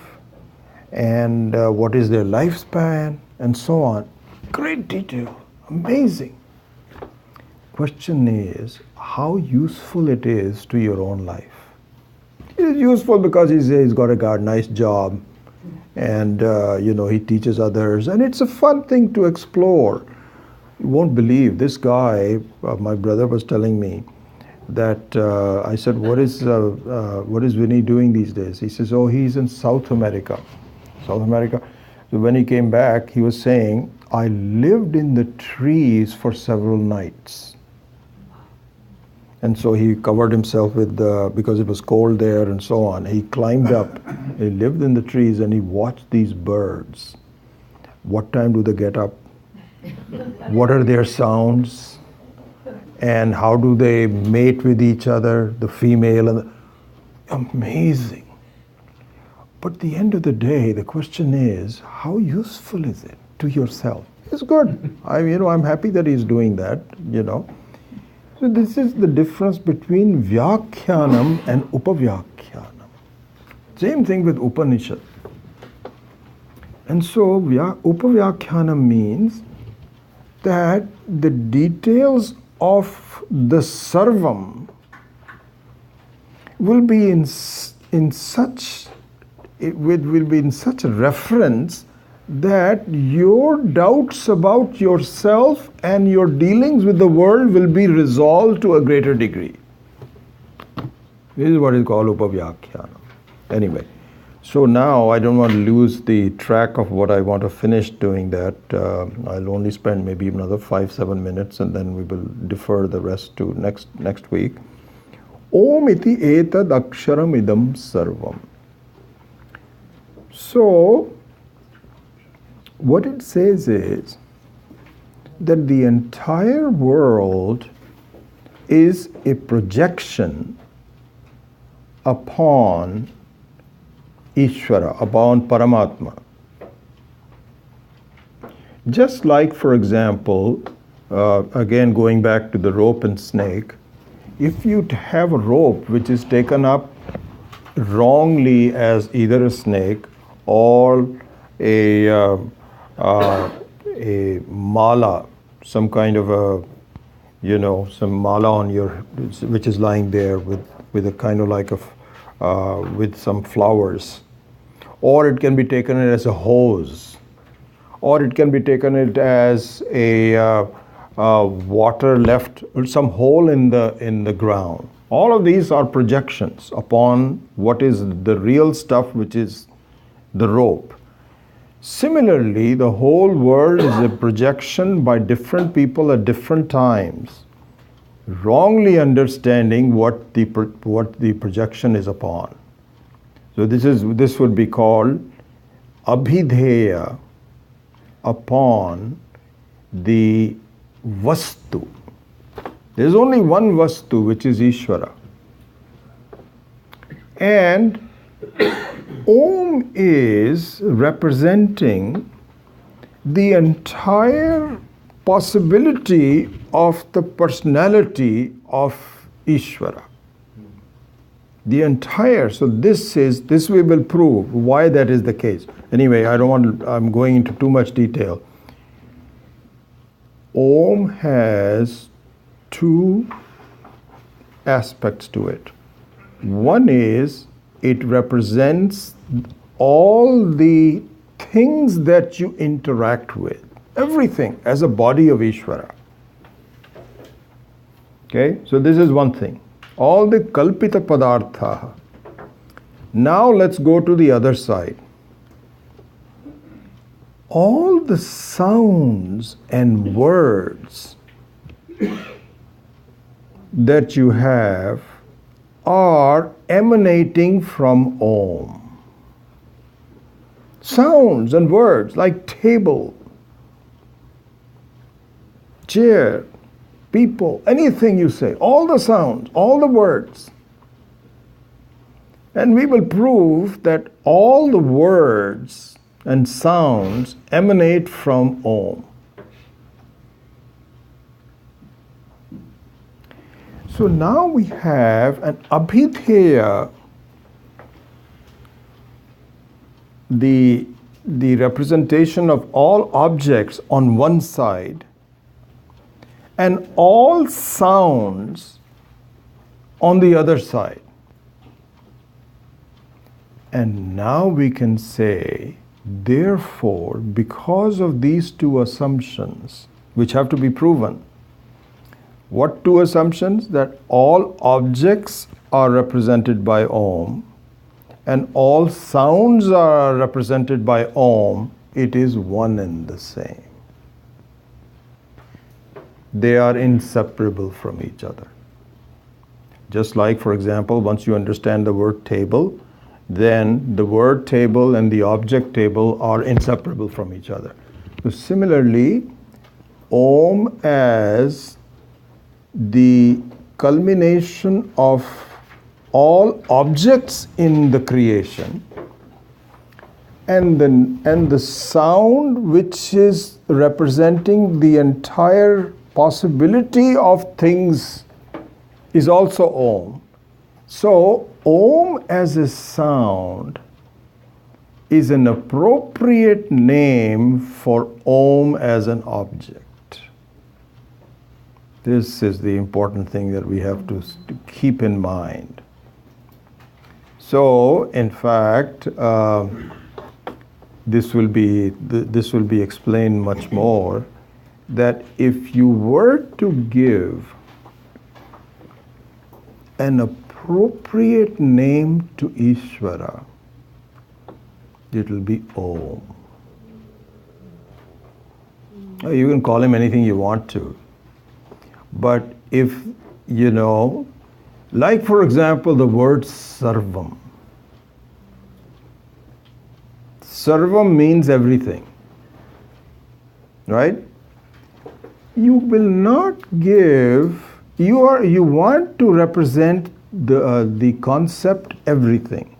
and what is their lifespan, and so on. Great detail, amazing. Question is how useful it is to your own life. He's useful because he's got a nice job, and he teaches others, and it's a fun thing to explore. You won't believe this guy. My brother was telling me that I said, "What is Vinny doing these days?" He says, "Oh, he's in South America." South America. So when he came back, he was saying, "I lived in the trees for several nights." And so he covered himself with because it was cold there and so on. He climbed up, he lived in the trees, and he watched these birds. What time do they get up? What are their sounds? And how do they mate with each other, the female and amazing. But at the end of the day, the question is, how useful is it to yourself? It's good. I'm happy that he's doing that, So this is the difference between Vyakhyanam and Upavyakhyanam. Same thing with Upanishad. And so Upavyakhyanam means that the details of the Sarvam will be in such a reference that your doubts about yourself and your dealings with the world will be resolved to a greater degree. This is what is called Upavyakhyanam. Anyway, so now I don't want to lose the track of what I want to finish doing that. I'll only spend maybe another 5-7 minutes, and then we will defer the rest to next week. Om iti etad aksharam idam sarvam. So, what it says is that the entire world is a projection upon Ishvara, upon Paramatma. Just like, for example, again going back to the rope and snake, if you have a rope which is taken up wrongly as either a snake or a mala, some kind of some mala on which is lying there with a kind of like with some flowers, or it can be taken as a hose, or it can be taken as a water left, some hole in the ground. All of these are projections upon what is the real stuff, which is the rope. Similarly, the whole world is a projection by different people at different times, wrongly understanding what the projection is upon. So this would be called abhidheya upon the vastu. There is only one vastu, which is Ishvara. And Om is representing the entire possibility of the personality of Ishvara. The entire, so this we will prove why that is the case. Anyway, I'm going into too much detail. Om has two aspects to it. One is it represents all the things that you interact with, everything as a body of Ishvara. Okay, so this is one thing. All the kalpita padartha. Now let's go to the other side. All the sounds and words that you have are emanating from Om. Sounds and words like table, chair, people, anything you say, all the sounds, all the words. And we will prove that all the words and sounds emanate from Om. So now we have an abhidheya, the representation of all objects on one side, and all sounds on the other side. And now we can say, therefore, because of these two assumptions, which have to be proven, what two assumptions? That all objects are represented by Om and all sounds are represented by Om, it is one and the same. They are inseparable from each other. Just like, for example, once you understand the word table, then the word table and the object table are inseparable from each other. So similarly, Om as the culmination of all objects in the creation, and the sound which is representing the entire possibility of things is also Om. So Om as a sound is an appropriate name for Om as an object. This is the important thing that we have to keep in mind. So, in fact, this will be explained much more, that if you were to give an appropriate name to Ishvara, it will be Om. You can call him anything you want to. But if, like for example, the word Sarvam. Sarvam means everything, right? You will not give, you want to represent the concept everything.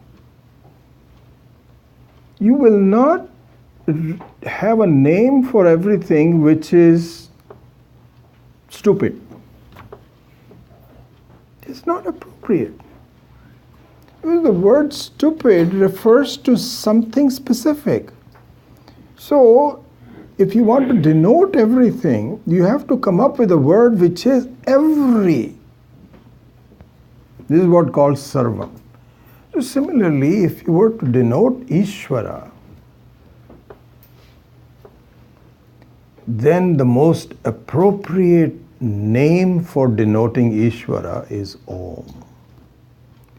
You will not have a name for everything which is stupid. It's not appropriate. The word stupid refers to something specific. So, if you want to denote everything, you have to come up with a word which is every. This is what called sarva. So similarly, if you were to denote Ishvara, then the most appropriate name for denoting Ishvara is Om.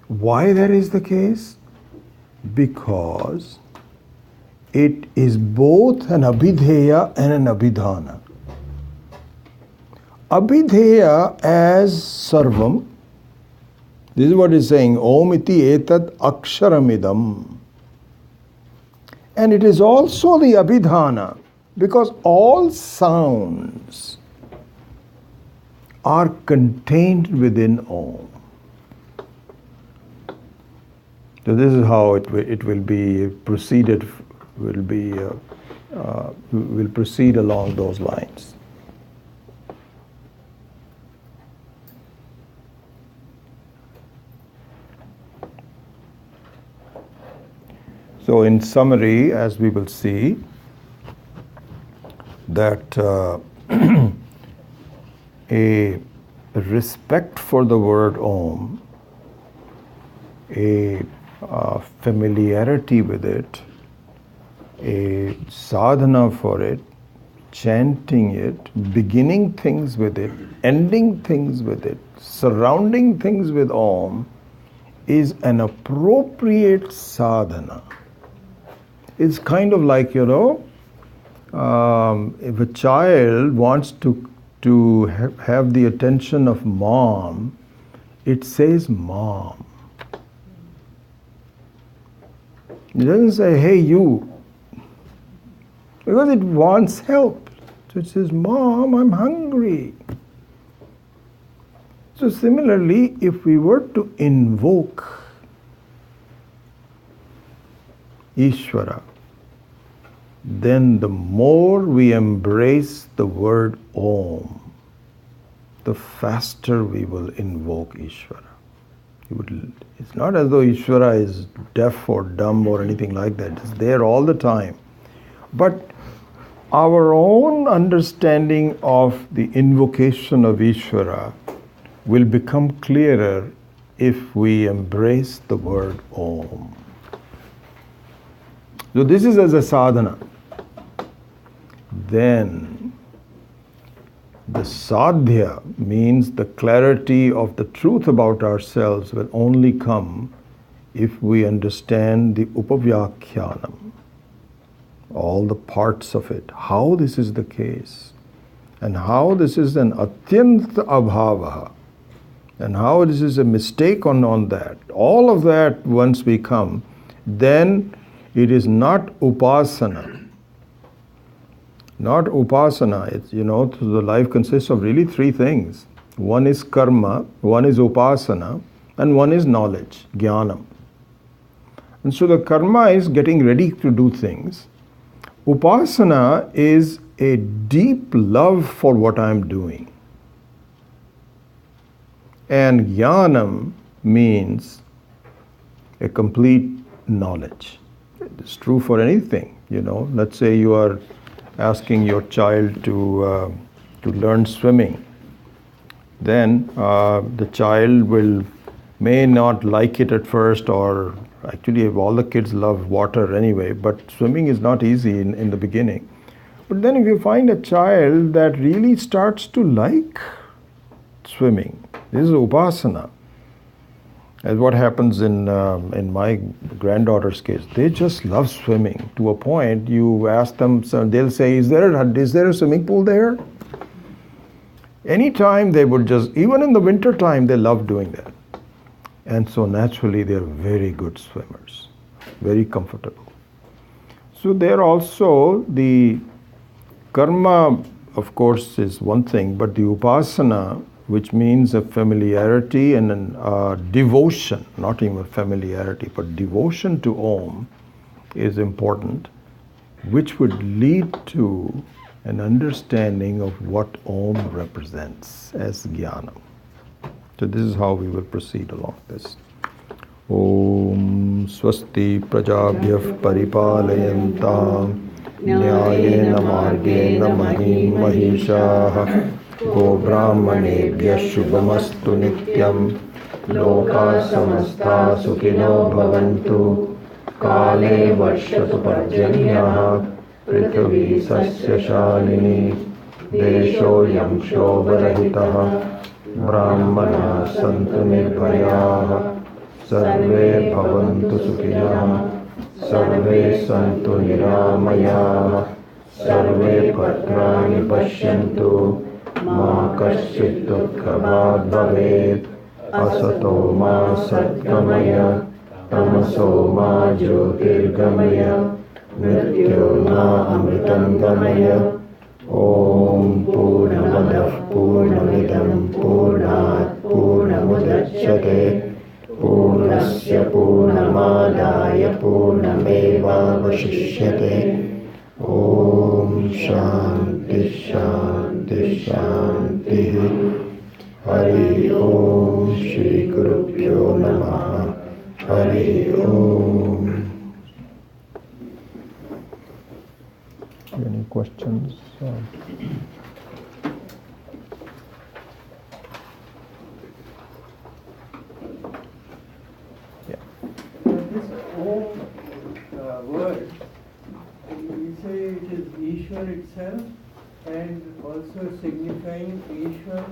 Why that is the case? Because it is both an Abhidheya and an Abhidhana. Abhidheya as Sarvam. This is what it's saying. Om iti etat aksharamidam. And it is also the Abhidhana, because all sounds are contained within Om. So this is how it will be proceeded, will proceed along those lines. So in summary, as we will see, that a respect for the word Om, a familiarity with it, a sadhana for it, chanting it, beginning things with it, ending things with it, surrounding things with Om, is an appropriate sadhana. It's kind of like, if a child wants to have the attention of mom, it says mom. It doesn't say, hey, you, because it wants help. So it says, Mom, I'm hungry. So similarly, if we were to invoke Ishvara, then the more we embrace the word Om, the faster we will invoke Ishvara. It's not as though Ishvara is deaf or dumb or anything like that. It's there all the time. But our own understanding of the invocation of Ishvara will become clearer if we embrace the word Om. So this is as a sadhana. Then the sadhya means the clarity of the truth about ourselves will only come if we understand the upavyakyanam, all the parts of it, how this is the case, and how this is an atyant abhava, and how this is a mistake on that. All of that once we come, then it is not upasana. Not upasana. It's, the life consists of really three things. One is karma, one is upasana, and one is knowledge, jnanam. And so the karma is getting ready to do things. Upasana is a deep love for what I'm doing. And jnanam means a complete knowledge. It's true for anything, Let's say you are asking your child to learn swimming. Then the child may not like it at first, or actually all the kids love water anyway, but swimming is not easy in the beginning. But then if you find a child that really starts to like swimming, this is upasana. As what happens in my granddaughter's case, they just love swimming to a point. You ask them, so they'll say, "Is there a swimming pool there?" Anytime they would even in the winter time, they love doing that, and so naturally they're very good swimmers, very comfortable. So there also the karma, of course, is one thing, but the upasana, which means a familiarity and a devotion, not even familiarity, but devotion to Om is important, which would lead to an understanding of what Om represents as jnanam. So this is how we will proceed along this. Om swasti prajabhyah paripalayantam nyayena margena mahim mahishaah Go brahmanebhyah shubhamastu nityam loka samasta sukhino bhavantu kale varshatu parjanyah prithvi sasya shalini desho yam shobharahitah brahmana santu nirbhayah sarve bhavantu sukhinah sarve santu niramayah sarve bhadrani pashyantu Ma kaschit dukkhabhag bhavet asato ma satgamaya tamaso ma jyotirgamaya mrityo na amritam gamaya Om Purnamadah Purnamidam Purnat Purnamudachyate Purnasya Purnamadaya Purnameva Vashishyate Om Shanti Shanti Shanti Hari Om Shri Gurubhyo Namaha Hari Om. Any questions? This Om word, you say it is Ishwar itself and also signifying Ishwar.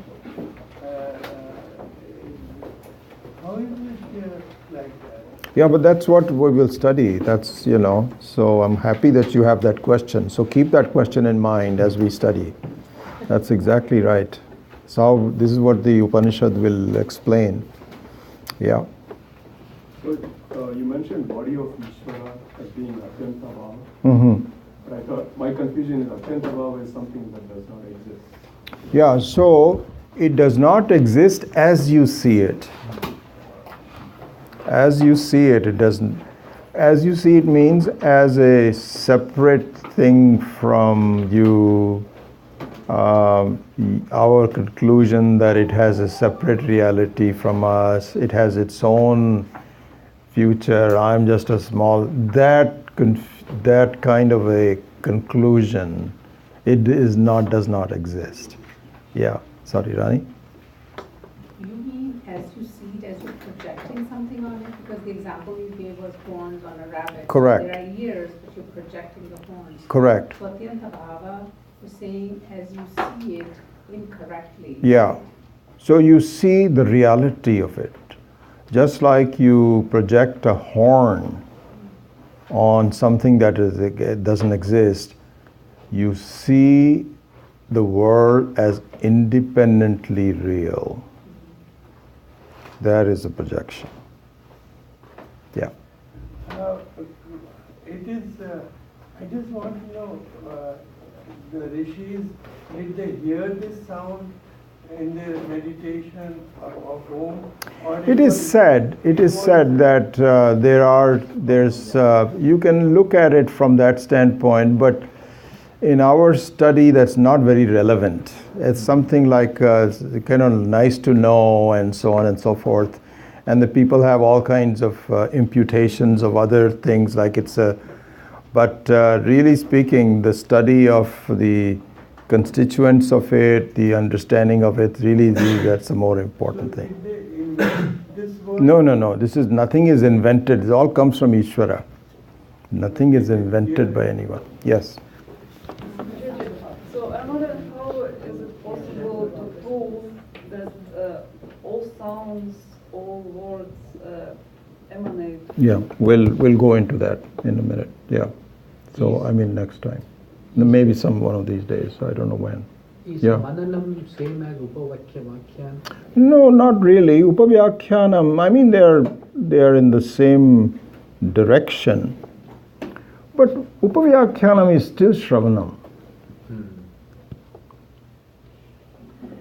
How is it like that? Yeah, but that's what we will study. That's, so I'm happy that you have that question. So keep that question in mind as we study. That's exactly right. So this is what the Upanishad will explain. Yeah. So you mentioned body of Ishvara as being Atyanta Bhava. Mm-hmm. But I thought my confusion is Atyanta Bhava is something that does not exist. Yeah, so it does not exist as you see it. As you see it, it doesn't. As you see it means as a separate thing from you. Our conclusion that it has a separate reality from us, it has its own future, I'm just a small, that kind of a conclusion, does not exist. Yeah, sorry, Rani? You mean as you see it, as you're projecting something on it? Because the example you gave was horns on a rabbit. Correct. There are ears, but you're projecting the horns. Correct. So Atyanta Bhava was saying as you see it incorrectly. Yeah. So you see the reality of it. Just like you project a horn on something that doesn't exist, you see the world as independently real. That is a projection. Yeah. It is, I just want to know, the rishis, did they hear this sound in their meditation of Om? Or It is said that you can look at it from that standpoint, but in our study that's not very relevant. It's something like kind of nice to know and so on and so forth. And the people have all kinds of imputations of other things like but really speaking, the study of the constituents of it, the understanding of it, really that's the more important thing. Did they invent this word? No. Nothing is invented. It all comes from Ishvara. Nothing is invented by anyone. Yes. So I wonder how is it possible to prove that all sounds, all words emanate? Yeah, we'll go into that in a minute. Yeah. So I mean next time. Maybe one of these days. I don't know when. Is Yeah. Mananam same as Upavakya Vakyan? No, not really. Upavyakhyanam, I mean they are in the same direction. But Upavyakhyanam is still Shravanam.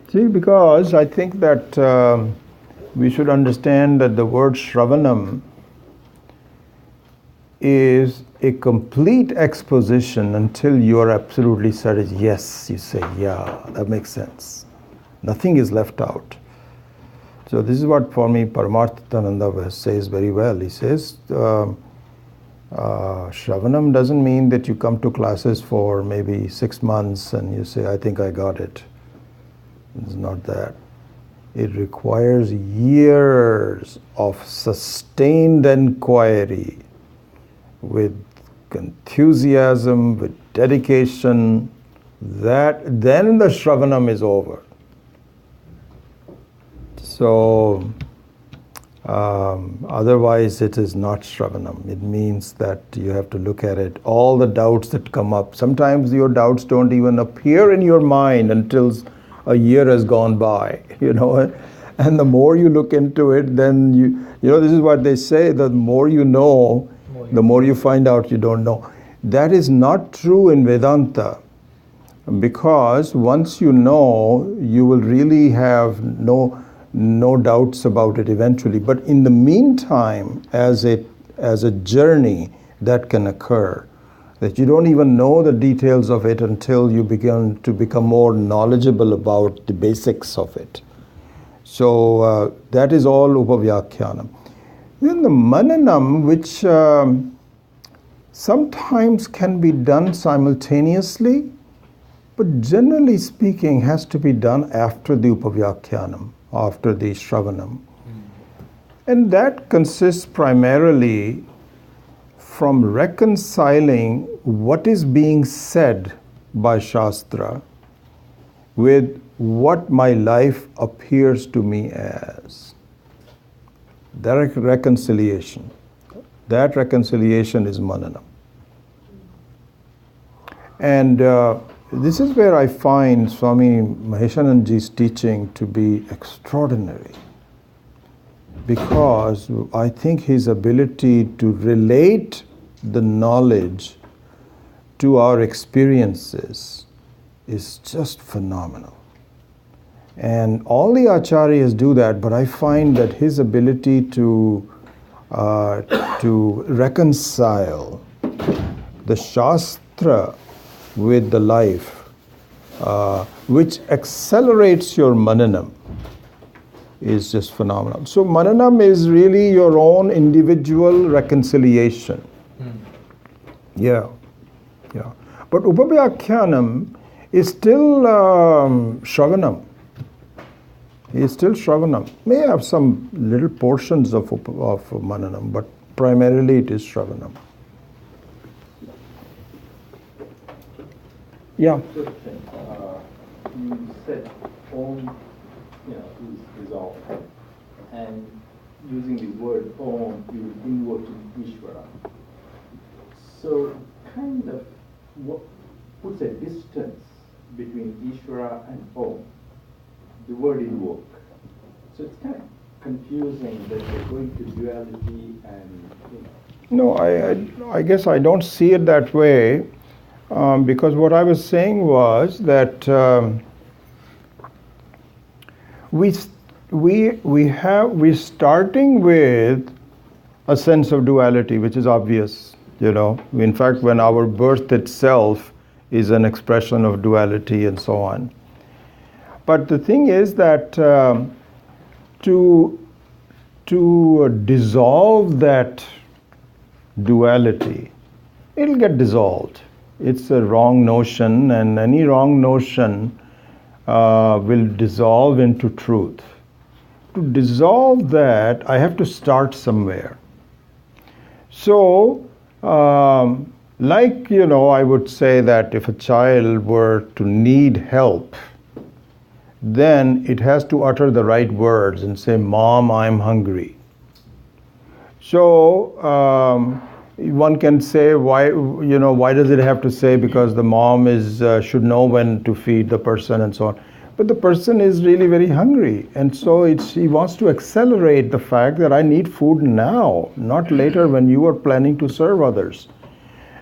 See, because I think that we should understand that the word Shravanam is a complete exposition until you are absolutely certain. Yes, you say, yeah, that makes sense. Nothing is left out. So this is what for me Paramarthananda says very well. He says, Shravanam doesn't mean that you come to classes for maybe 6 months and you say, I think I got it. It's not that. It requires years of sustained inquiry with enthusiasm, with dedication, that then the Shravanam is over. So otherwise it is not Shravanam. It means that you have to look at it, all the doubts that come up. Sometimes your doubts don't even appear in your mind until a year has gone by, and the more you look into it, then this is what they say, the more you know, the more you find out you don't know. That is not true in Vedanta, because once you know, you will really have no doubts about it eventually. But in the meantime, as a journey, that can occur, that you don't even know the details of it until you begin to become more knowledgeable about the basics of it. So that is all Upavyakhyanam. Then the Mananam, which sometimes can be done simultaneously, but generally speaking has to be done after the Upavyakhyanam, after the Shravanam. And that consists primarily from reconciling what is being said by Shastra with what my life appears to me as. That reconciliation is Mananam. And this is where I find Swami Maheshananji's teaching to be extraordinary, because I think his ability to relate the knowledge to our experiences is just phenomenal. And all the acharyas do that, but I find that his ability to reconcile the Shastra with the life, which accelerates your Mananam, is just phenomenal. So Mananam is really your own individual reconciliation. Yeah. But Upavyakhyanam is still Shravanam. He is still Shravanam. May have some little portions of Mananam, but primarily it is Shravanam. Yeah. You said Om, is resolved, and using the word Om, you invoke Ishvara. So, kind of, what puts a distance between Ishvara and Om, the word invoke. So it's kind of confusing that you're going to duality and, No, I guess I don't see it that way, because what I was saying was that we're starting with a sense of duality, which is obvious. In fact, when our birth itself is an expression of duality and so on. But the thing is that to dissolve that duality, it'll get dissolved. It's a wrong notion, and any wrong notion will dissolve into truth. To dissolve that, I have to start somewhere. So, I would say that if a child were to need help, then it has to utter the right words and say, "Mom, I'm hungry." So one can say, why does it have to say? Because the mom should know when to feed the person and so on. But the person is really very hungry, and so he wants to accelerate the fact that I need food now, not later when you are planning to serve others.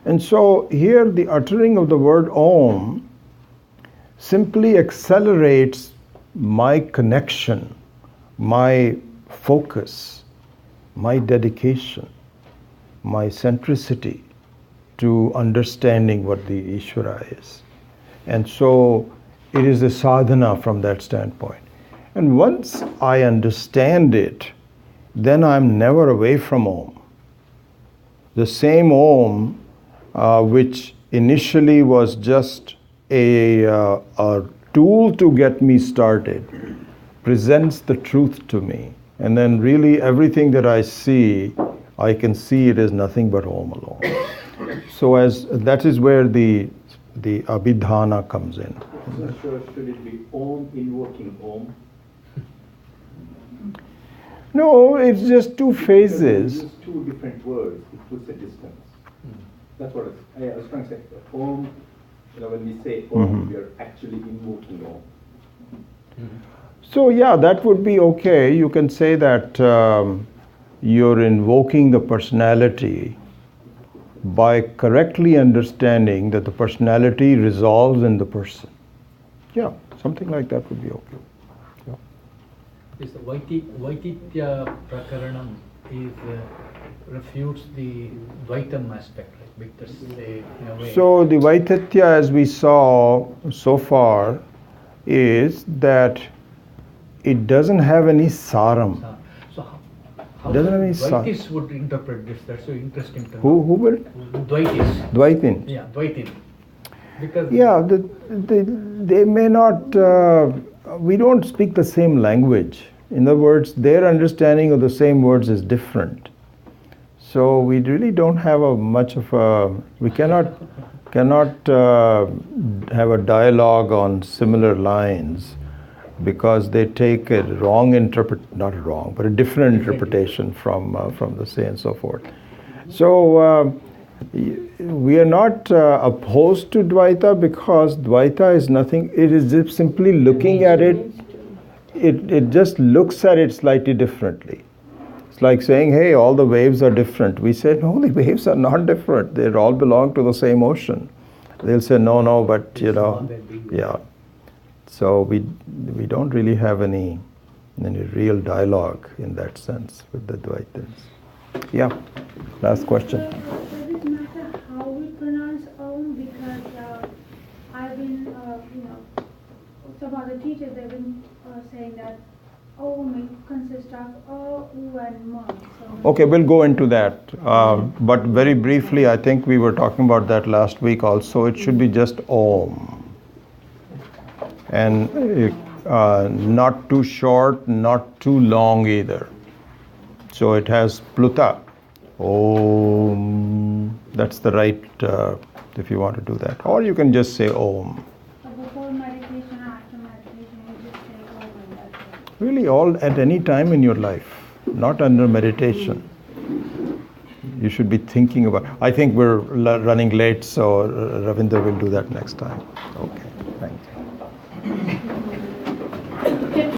And so here the uttering of the word Om simply accelerates my connection, my focus, my dedication, my centricity to understanding what the Ishvara is. And so it is a sadhana from that standpoint. And once I understand it, then I'm never away from Om. The same Om, which initially was just a tool to get me started, presents the truth to me. And then really everything that I see, I can see it as nothing but Om alone. So that is where the abhidhana comes in. So should it be Om invoking Om? No, it's just two phases. Use two different words, it puts a distance. That's what I was trying to say. Om, when we say Om, we are actually invoking Om. So yeah, that would be okay. You can say that you're invoking the personality by correctly understanding that the personality resolves in the person. Yeah, something like that would be okay. Yeah. This Vaititya Prakaranam refutes the Dvaitam aspect, right? Because they, in a way. So the Vaititya, as we saw so far, is that it doesn't have any saram. So how Doesn't have any Dvaitis would interpret this? That's so interesting to know. Who will? Dvaitis. Dvaitin. Yeah, Dvaitin. Because Yeah, they may not, we don't speak the same language. In other words, their understanding of the same words is different. So we really don't have we cannot have a dialogue on similar lines, because they take a a different interpretation from the say and so forth. So we are not opposed to Dvaita, because Dvaita is nothing, it is just simply looking at it, it just looks at it slightly differently. It's like saying, hey, all the waves are different. We say, no, the waves are not different. They all belong to the same ocean. They'll say, no, but yeah. So we don't really have any real dialogue in that sense with the Dvaitins. Yeah, last question. Does it matter how we pronounce Om? Because I've been, some other teachers, they've been saying that Om consists of O, U, and Ma. So Okay, we'll go into that. But very briefly, I think we were talking about that last week also. It should be just Om. And not too short, not too long either. So it has pluta. Om. That's the right, if you want to do that. Or you can just say Om. So before meditation or after meditation, you just say Om and that's it. Really, all at any time in your life, not under meditation. You should be thinking about. I think we're running late, so Ravindra will do that next time. Okay, thank you.